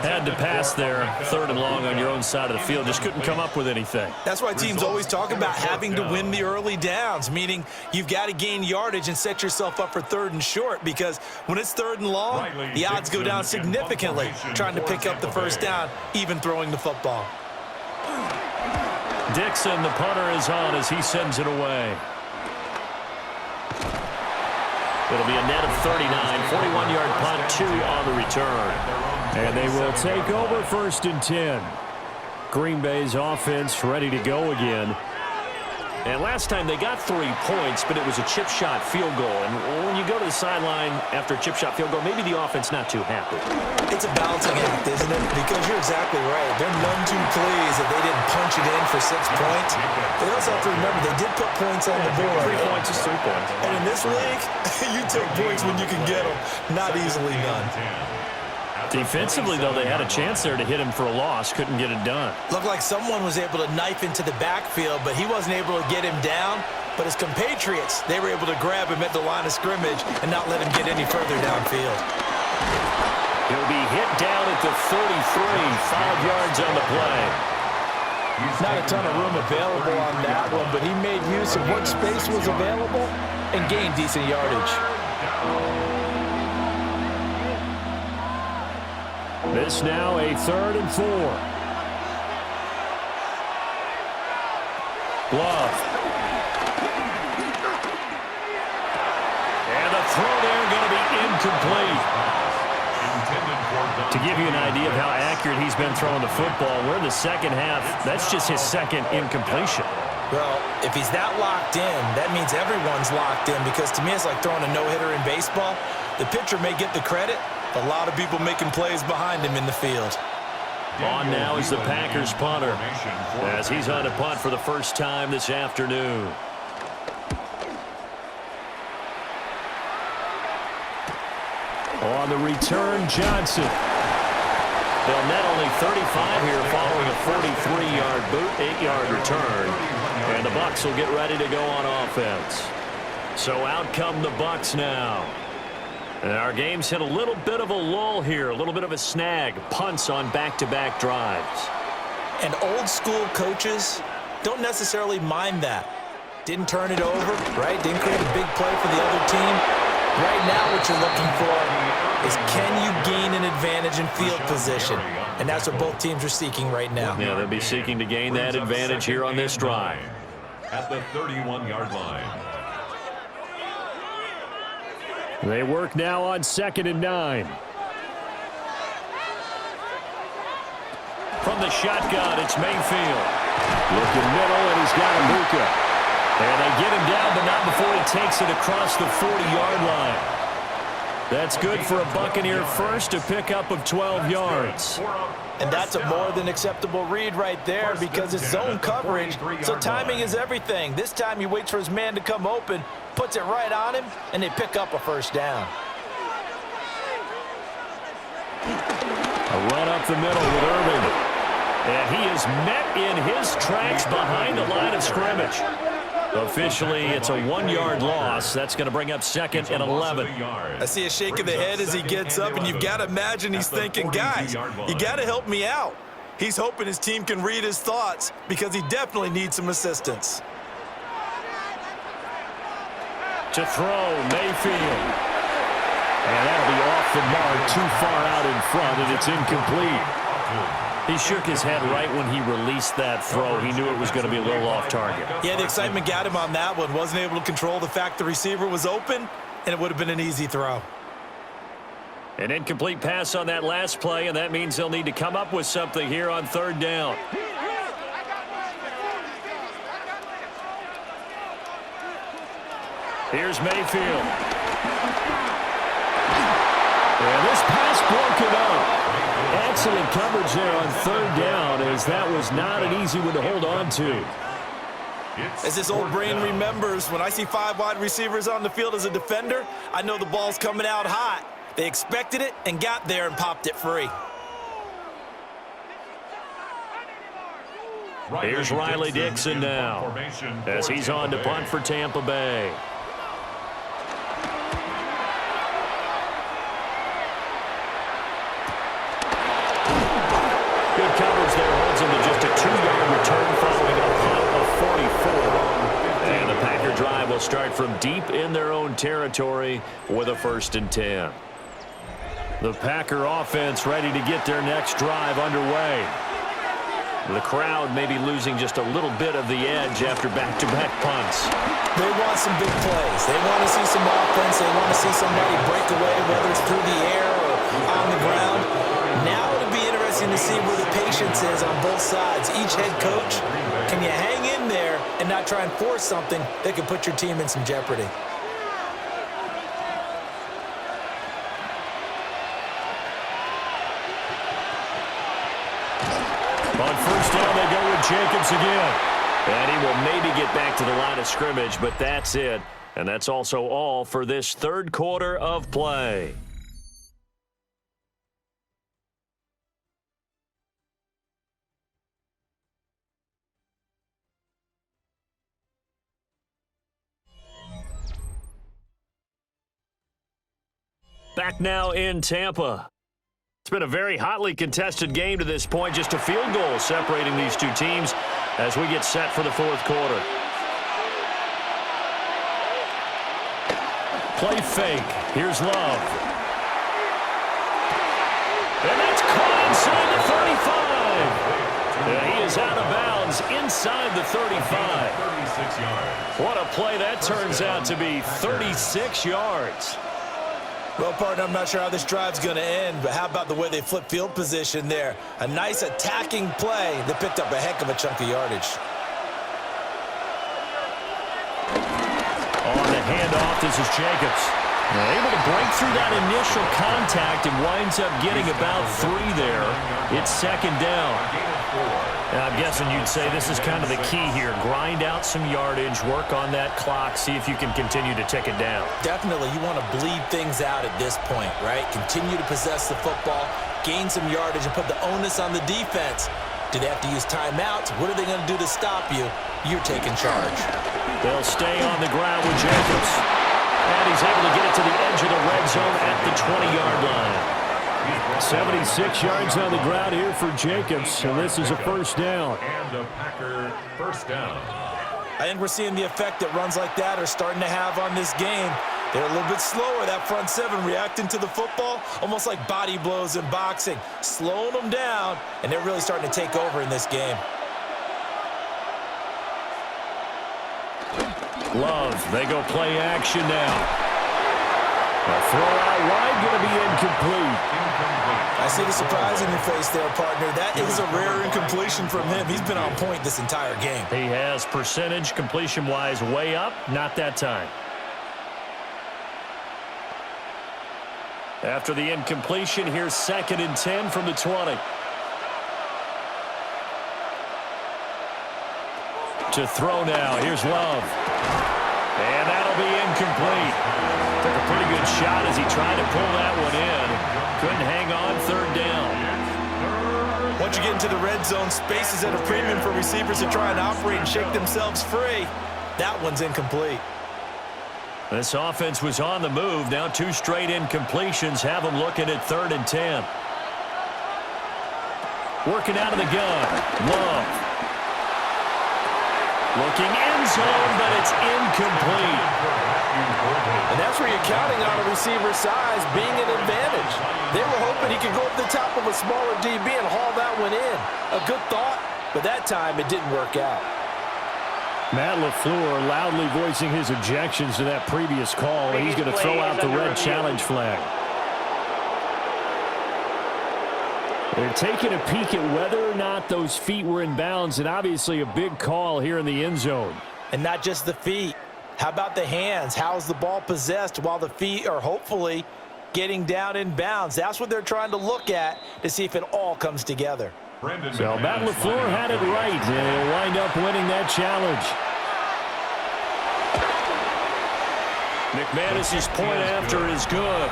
Had to pass there, 3rd and long on your own side of the field. Just couldn't come up with anything. That's why teams always talk about having to win the early downs, meaning you've got to gain yardage and set yourself up for 3rd and short, because when it's 3rd and long, the odds go down significantly trying to pick up the first down, even throwing the football. Dixon, the punter, is on as he sends it away. It'll be a net of 39, 41-yard punt, 2 on the return. And they will take over 1st and 10. Green Bay's offense ready to go again. And last time they got 3 points, but it was a chip shot field goal. And when you go to the sideline after a chip shot field goal, maybe the offense not too happy. It's a balancing act, isn't it? Because you're exactly right. They're none too pleased that they didn't punch it in for 6 points. They also have to remember they did put points on the board. 3 points is 3 points. And in this league, you take points when you can get them. Not easily done. Defensively, though, they had a chance there to hit him for a loss. Couldn't get it done. Looked like someone was able to knife into the backfield, but he wasn't able to get him down. But his compatriots, they were able to grab him at the line of scrimmage and not let him get any further downfield. He'll be hit down at the 33, 5 yards on the play. Not a ton of room available on that one, but he made use of what space was available and gained decent yardage. This now a 3rd and 4. Glove. And the throw there going to be incomplete. To give you an idea of how accurate he's been throwing the football, we're in the second half. That's just his 2nd incompletion. Well, if he's that locked in, that means everyone's locked in, because to me it's like throwing a no-hitter in baseball. The pitcher may get the credit. A lot of people making plays behind him in the field. On now is the Packers punter, as he's on to punt for the first time this afternoon. On the return, Johnson. They'll net only 35 here following a 43-yard boot, 8-yard return. And the Bucs will get ready to go on offense. So out come the Bucs now. And our game's hit a little bit of a lull here, a little bit of a snag. Punts on back-to-back drives. And old school coaches don't necessarily mind that. Didn't turn it over, right? Didn't create a big play for the other team. Right now what you're looking for is can you gain an advantage in field position? And that's what both teams are seeking right now. Yeah, they'll be seeking to gain that advantage here on this drive. At the 31-yard line. They work now on 2nd and 9. From the shotgun, it's Mayfield. Looking middle, and he's got Amuka. And they get him down, but not before he takes it across the 40-yard line. That's good for a Buccaneer first, a pickup of 12 yards. And that's a more than acceptable read right there because it's zone coverage, so timing is everything. This time he waits for his man to come open, puts it right on him, and they pick up a first down. A run up the middle with Irvin. And he is met in his tracks behind the line of scrimmage. Officially, it's a 1-yard loss. That's going to bring up 2nd and 11. I see a shake of the head as he gets up, and you've got to imagine he's thinking, guys, you got to help me out. He's hoping his team can read his thoughts because he definitely needs some assistance. To throw, Mayfield. And that'll be off the mark, too far out in front, and it's incomplete. He shook his head right when he released that throw. He knew it was going to be a little off target. Yeah, the excitement got him on that one. Wasn't able to control the fact the receiver was open, and it would have been an easy throw. An incomplete pass on that last play, and that means they'll need to come up with something here on 3rd down. Here's Mayfield. And this pass broken up. Excellent coverage there on 3rd down, as that was not an easy one to hold on to. As this old brain remembers, when I see 5 wide receivers on the field as a defender, I know the ball's coming out hot. They expected it and got there and popped it free. Here's Riley Dixon now, as he's on to punt for Tampa Bay. Good coverage there, holds him to just a 2-yard return following a punt of 44. And the Packer drive will start from deep in their own territory with a 1st and 10. The Packer offense ready to get their next drive underway. The crowd may be losing just a little bit of the edge after back-to-back punts. They want some big plays. They want to see some offense. They want to see somebody break away, whether it's through the air or on the ground. Now it'll be interesting to see where the patience is on both sides. Each head coach, can you hang in there and not try and force something that could put your team in some jeopardy? On 1st down, they go with Jacobs again. And he will maybe get back to the line of scrimmage, but that's it. And that's also all for this 3rd quarter of play. Back now in Tampa. It's been a very hotly contested game to this point. Just a field goal separating these two teams as we get set for the 4th quarter. Play fake. Here's Love. And that's caught inside the 35. Yeah, he is out of bounds inside the 35. 36 yards. What a play that turns out to be, 36 yards. Well, partner, I'm not sure how this drive's going to end, but how about the way they flip field position there? A nice attacking play that picked up a heck of a chunk of yardage. On the handoff, this is Jacobs. Able to break through that initial contact and winds up getting about 3 there. It's 2nd down. Now, I'm guessing you'd say this is kind of the key here. Grind out some yardage, work on that clock, see if you can continue to tick it down. Definitely, you want to bleed things out at this point, right? Continue to possess the football, gain some yardage, and put the onus on the defense. Do they have to use timeouts? What are they going to do to stop you? You're taking charge. They'll stay on the ground with Jacobs. And he's able to get it to the edge of the red zone at the 20-yard line. 76 yards on the ground here for Jacobs, and this is a 1st down. And a Packer 1st down. I think we're seeing the effect that runs like that are starting to have on this game. They're a little bit slower, that front seven, reacting to the football, almost like body blows in boxing, slowing them down, and they're really starting to take over in this game. Love, they go play action now. A throw out wide, going to be incomplete. I see the surprise in your face there, partner. That is a rare incompletion from him. He's been on point this entire game. He has percentage completion-wise way up, not that time. After the incompletion, here's 2nd and 10 from the 20. To throw now, here's Love. And that'll be incomplete. Took a pretty good shot as he tried to pull that one in. Couldn't hang on, 3rd down. Once you get into the red zone, space is at a premium for receivers to try and operate and shake themselves free. That one's incomplete. This offense was on the move. Now 2 straight incompletions have them looking at 3rd and 10. Working out of the gun. Love. Looking end zone, but it's incomplete. And that's where you're counting on a receiver's size being an advantage. They were hoping he could go up the top of a smaller DB and haul that one in. A good thought, but that time it didn't work out. Matt LaFleur loudly voicing his objections to that previous call. He's going to throw out the red challenge flag. They're taking a peek at whether or not those feet were in bounds, and obviously a big call here in the end zone. And not just the feet. How about the hands? How's the ball possessed while the feet are hopefully getting down in bounds? That's what they're trying to look at to see if it all comes together. So Matt LaFleur had it right, and he'll wind up winning that challenge. McManus's point after is good,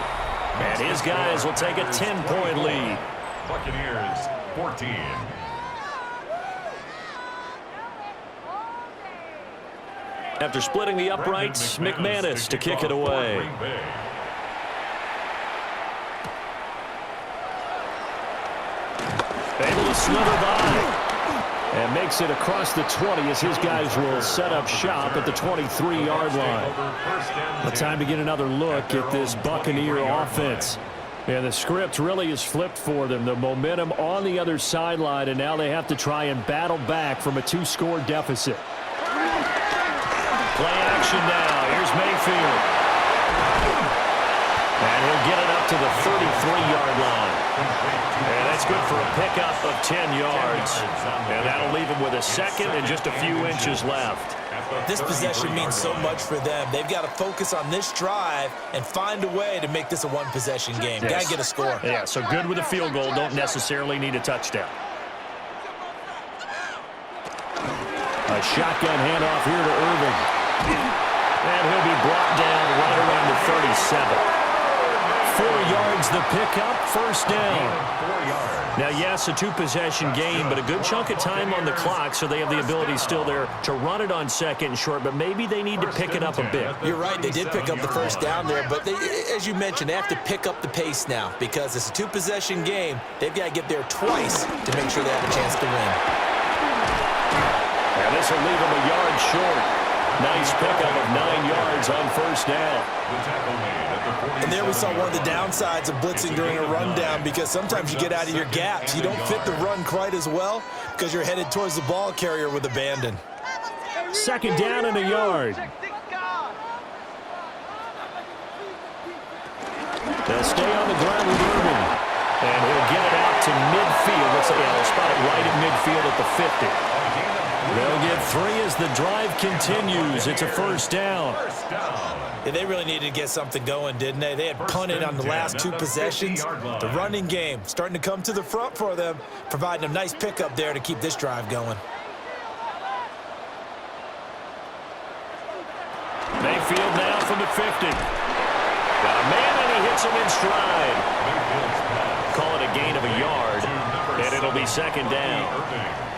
and his guys will take a 10-point lead. Buccaneers 14. After splitting the uprights, McManus to kick it away. Able to slither by and makes it across the 20 as his guys will set up shop at the 23-yard line. The time to get another look at this Buccaneer offense. And the script really is flipped for them. The momentum on the other sideline, and now they have to try and battle back from a 2-score deficit. Play action now. Here's Mayfield. And he'll get it up to the 33-yard line. And that's good for a pickup of 10 yards. And that'll leave him with a second and just a few inches left. This possession means so much for them. They've got to focus on this drive and find a way to make this a one-possession game. Yes. Got to get a score. Yeah, so good with a field goal. Don't necessarily need a touchdown. A shotgun handoff here to Irving. And he'll be brought down right around the 37. 4 yards the pickup, 1st down. Now, yes, a 2-possession game, but a good chunk of time on the clock, so they have the ability still there to run it on 2nd and short, but maybe they need to pick it up a bit. You're right, they did pick up the 1st down there, but they, as you mentioned, they have to pick up the pace now because it's a 2-possession game. They've got to get there twice to make sure they have a chance to win. And this will leave them a yard short. Nice pickup of 9 yards on 1st down. And there we saw one of the downsides of blitzing during a rundown because sometimes you get out of your gaps. You don't fit the run quite as well because you're headed towards the ball carrier with abandon. 2nd down and a yard. They'll stay on the ground with Irving. And he'll get it out to midfield. They'll spot it right at midfield at the 50. They'll get 3 as the drive continues. It's a 1st down. Yeah, they really needed to get something going, didn't they? They had punted on the last 2 possessions. The running game starting to come to the front for them, providing a nice pickup there to keep this drive going. Mayfield now from the 50. Got a man, and he hits him in stride. Call it a gain of a yard, and it'll be 2nd down.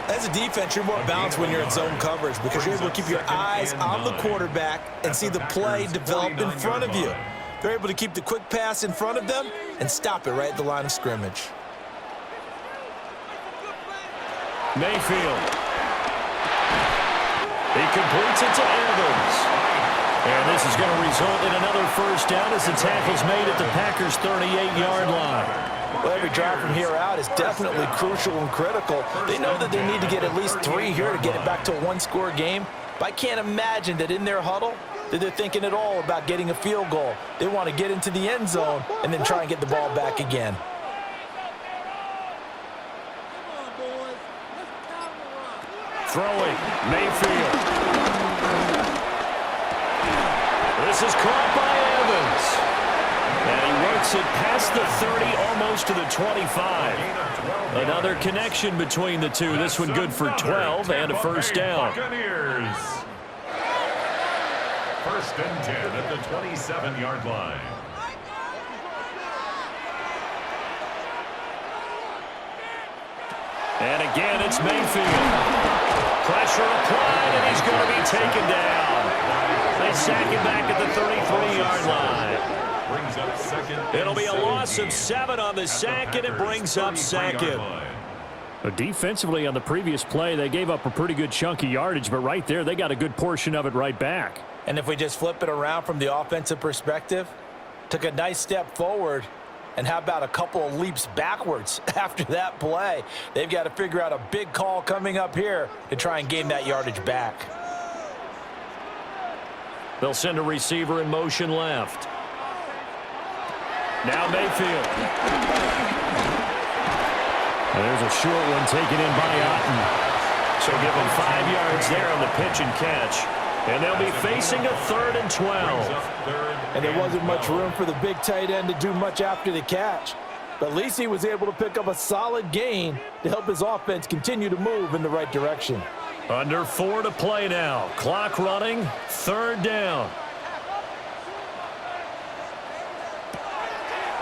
As a defense, you're more balanced when you're in zone coverage because you're able to keep your eyes on the quarterback and see the play develop in front of you. They're able to keep the quick pass in front of them and stop it right at the line of scrimmage. Mayfield. He completes it to Evans. And this is going to result in another first down as the tackle's made at the Packers' 38-yard line. Well, every drive from here out is definitely crucial and critical. They know that they need to get at least 3 here to get it back to a one-score game. But I can't imagine that in their huddle that they're thinking at all about getting a field goal. They want to get into the end zone and then try and get the ball back again. Throwing, Mayfield. This is caught by Evans. And he works it past the 30, almost to the 25. Another connection between the two. This one good for 12 and a first down. Buccaneers. First and 10 at the 27-yard line. And again, it's Mayfield. Pressure applied, and he's going to be taken down. They sack him back at the 33-yard line. Brings up second. It'll be a loss of 7 on the sack, and it brings up second. Defensively on the previous play, they gave up a pretty good chunk of yardage, but right there, they got a good portion of it right back. And if we just flip it around from the offensive perspective, took a nice step forward, and how about a couple of leaps backwards after that play? They've got to figure out a big call coming up here to try and gain that yardage back. They'll send a receiver in motion left. Now Mayfield. There's a short one taken in by Otten. So give them 5 yards there on the pitch and catch. And they'll be facing a 3rd and 12. And there wasn't much room for the big tight end to do much after the catch. But at least he was able to pick up a solid gain to help his offense continue to move in the right direction. Under 4 to play now. Clock running. 3rd down.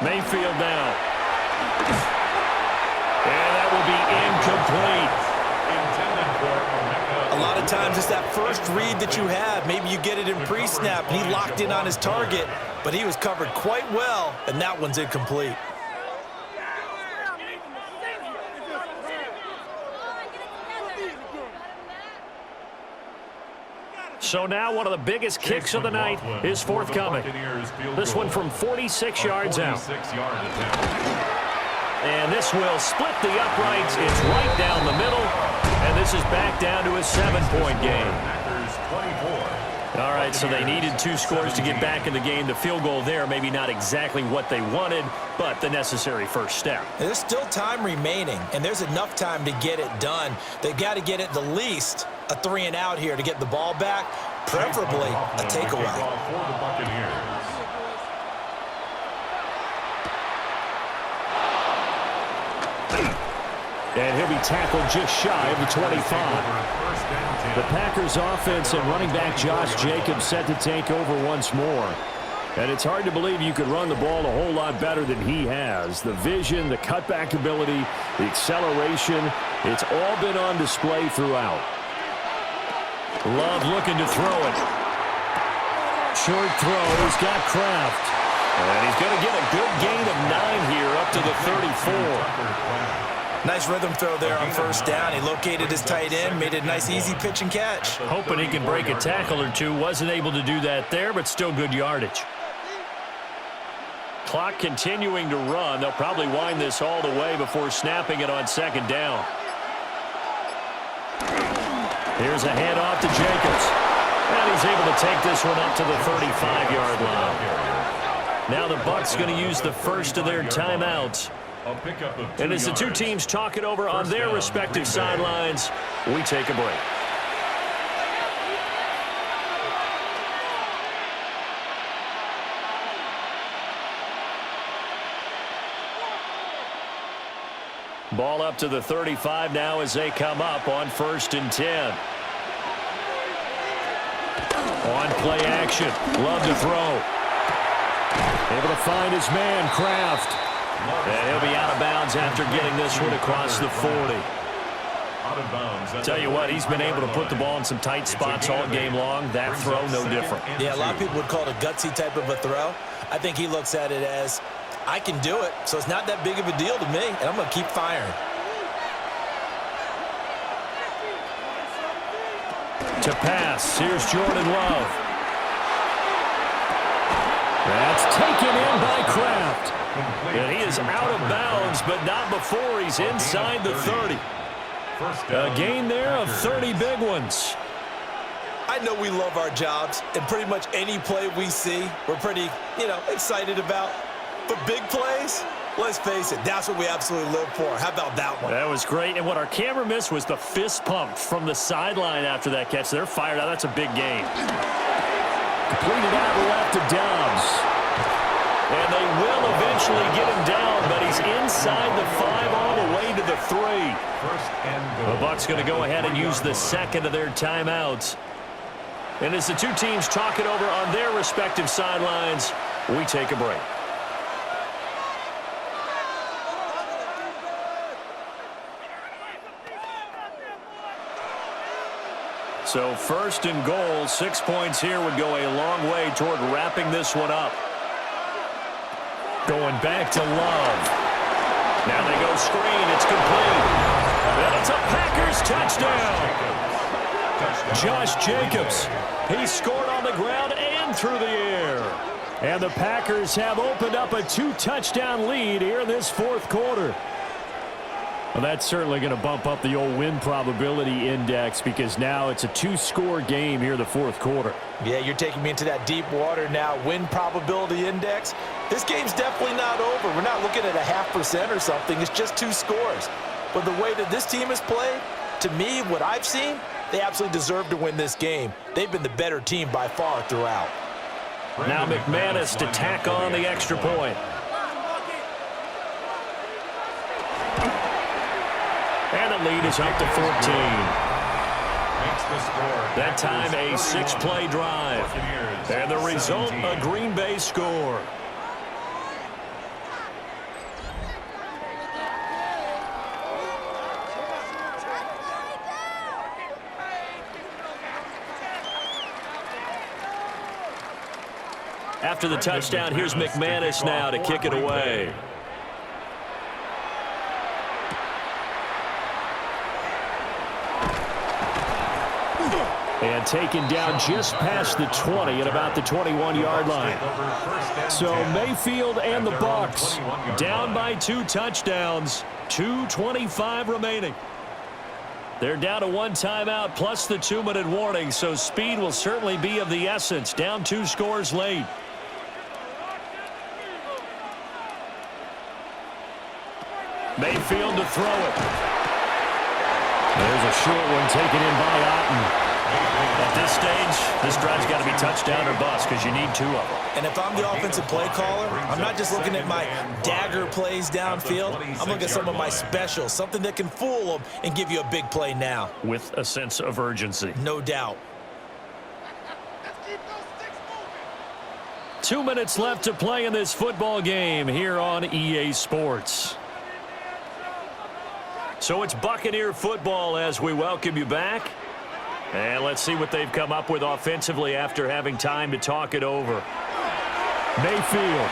Mayfield now. And that will be incomplete. A lot of times it's that first read that you have. Maybe you get it in pre-snap, and he locked in on his target, but he was covered quite well, and that one's incomplete. So now one of the biggest kicks of the night is forthcoming. This one from 46 yards out. And this will split the uprights. It's right down the middle. And this is back down to a 7-point game. All right, so they needed 2 scores to get back in the game. The field goal there, maybe not exactly what they wanted, but the necessary first step. There's still time remaining, and there's enough time to get it done. They've got to get at the least a 3 and out here to get the ball back, preferably a takeaway. For the Buccaneers. And he'll be tackled just shy of the 25. The Packers offense and running back Josh Jacobs set to take over once more. And it's hard to believe you could run the ball a whole lot better than he has. The vision, the cutback ability, the acceleration, it's all been on display throughout. Love looking to throw it. Short throw, he's got Kraft. And he's going to get a good gain of 9 here up to the 34. Nice rhythm throw there on first down. He located his tight end, made a nice easy pitch and catch. Hoping he can break a tackle or two. Wasn't able to do that there, but still good yardage. Clock continuing to run. They'll probably wind this all the way before snapping it on 2nd down. Here's a handoff to Jacobs. And he's able to take this one up to the 35-yard line. Now the Bucs going to use the first of their timeouts. And as the 2 teams talk it over on their respective sidelines, we take a break. Ball up to the 35 now as they come up on 1st and 10. On play action. Love to throw. Able to find his man, Kraft. And he'll be out of bounds after getting this one across the 40. Tell you what, he's been able to put the ball in some tight spots all game long. That throw, no different. Yeah, a lot of people would call it a gutsy type of a throw. I think he looks at it as, I can do it, so it's not that big of a deal to me, and I'm going to keep firing. To pass, here's Jordan Love. That's taken in by Kraft. And he is out of bounds, but not before he's inside the 30. A gain there of 30 big ones. I know we love our jobs, and pretty much any play we see, we're pretty, excited about. But big plays, let's face it, that's what we absolutely live for. How about that one? That was great, and what our camera missed was the fist pump from the sideline after that catch. They're fired out. That's a big gain. Completed out left to Dobbs. And they will eventually get him down, but he's inside the 5 all the way to the 3. The Bucs going to go ahead and use the second of their timeouts. And as the two teams talk it over on their respective sidelines, we take a break. So first and goal, 6 points here would go a long way toward wrapping this one up. Going back to Love. Now they go screen. It's complete. And it's a Packers touchdown. Josh Jacobs. He scored on the ground and through the air. And the Packers have opened up a 2-touchdown lead here in this fourth quarter. Well, that's certainly going to bump up the old win probability index because now it's a 2-score game here in the fourth quarter. Yeah, you're taking me into that deep water now. Win probability index. This game's definitely not over. We're not looking at a 0.5% or something. It's just 2 scores. But the way that this team has played, to me, what I've seen, they absolutely deserve to win this game. They've been the better team by far throughout. Now McManus to tack on the extra point. And the lead is up to 14. That time a 6-play drive. And the result, a Green Bay score. After the touchdown, here's McManus now to kick it away. And taken down just past the 20 at about the 21-yard line. So Mayfield and the Bucs down by 2 touchdowns, 2:25 remaining. They're down to 1 timeout plus the 2-minute warning, so speed will certainly be of the essence. Down 2 scores late. Mayfield to throw it. There's a short one taken in by Otten. At this stage, this drive's got to be touchdown or bust because you need 2 of them. And if I'm the offensive play caller, I'm not just looking at my dagger plays downfield. I'm looking at some of my specials, something that can fool them and give you a big play now. With a sense of urgency. No doubt. 2 minutes left to play in this football game here on EA Sports. So it's Buccaneer football as we welcome you back. And let's see what they've come up with offensively after having time to talk it over. Mayfield.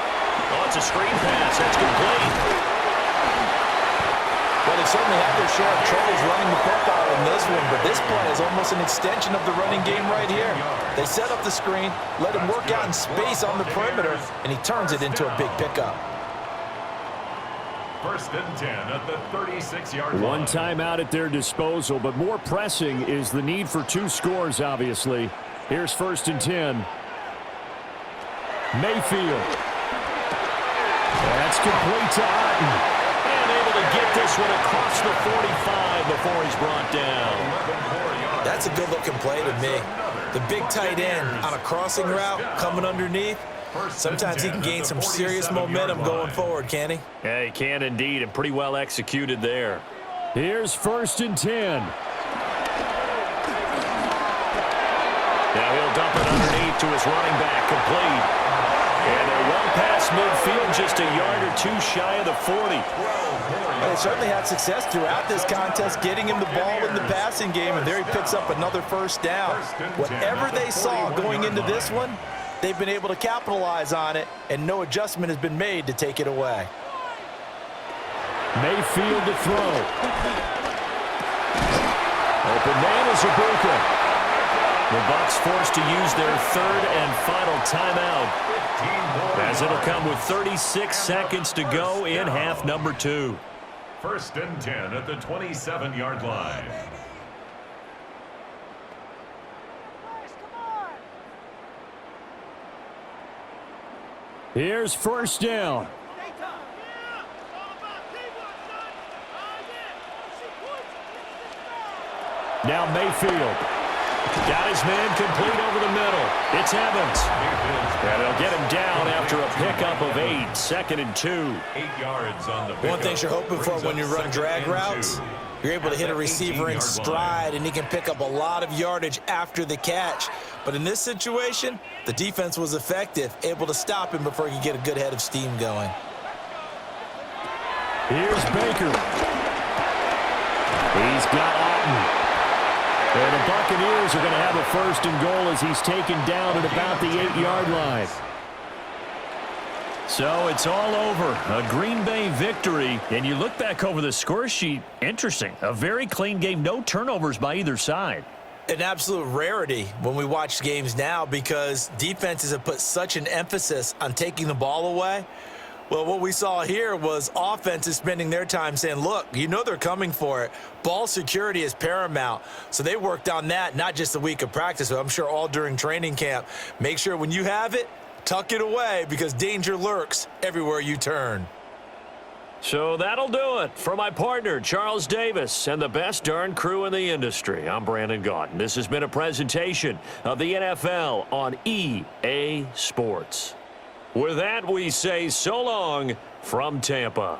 Oh, it's a screen pass. That's complete. Well, they certainly have their share of troubles running the football in this one, but this play is almost an extension of the running game right here. They set up the screen, let him work out in space on the perimeter, and he turns it into a big pickup. First and 10 at the 36-yard line. 1 timeout at their disposal, but more pressing is the need for 2 scores, obviously. Here's first and 10. Mayfield. That's complete to Otten. And able to get this one across the 45 before he's brought down. That's a good-looking play to me. The big tight end on a crossing route coming underneath. Sometimes he can gain some serious momentum going forward, can he? Yeah, he can indeed, and pretty well executed there. Here's first and 10. Now he'll dump it underneath to his running back, complete. And they're well past midfield, just a yard or 2 shy of the 40. Well, they certainly had success throughout this contest, getting him the ball in the passing game, and there he picks up another first down. Whatever they saw going into this one, they've been able to capitalize on it, and no adjustment has been made to take it away. Mayfield to throw. Open man is Ibuka. The Bucs forced to use their 3rd and final timeout. as it'll come with 36 seconds to go in half number 2. 1st and 10 at the 27-yard line. Here's 1st down. Now Mayfield. Got his man complete over the middle. It's Evans. And they'll get him down after a pickup of 8. 2nd and 2. 8 yards on the pickup. One thing you're hoping for when you run drag routes, you're able to hit a receiver in stride, and he can pick up a lot of yardage after the catch. But in this situation, the defense was effective, able to stop him before he could get a good head of steam going. Here's Baker. He's got Alton. And the Buccaneers are going to have a 1st and goal as he's taken down at about the 8-yard line. So it's all over. A Green Bay victory. And you look back over the score sheet, interesting. A very clean game, no turnovers by either side. An absolute rarity when we watch games now because defenses have put such an emphasis on taking the ball away. Well, what we saw here was offenses spending their time saying, look, you know they're coming for it. Ball security is paramount. So they worked on that, not just a week of practice, but I'm sure all during training camp. Make sure when you have it, tuck it away because danger lurks everywhere you turn. So that'll do it. For my partner, Charles Davis, and the best darn crew in the industry, I'm Brandon Gaudin. This has been a presentation of the NFL on EA Sports. With that, we say so long from Tampa.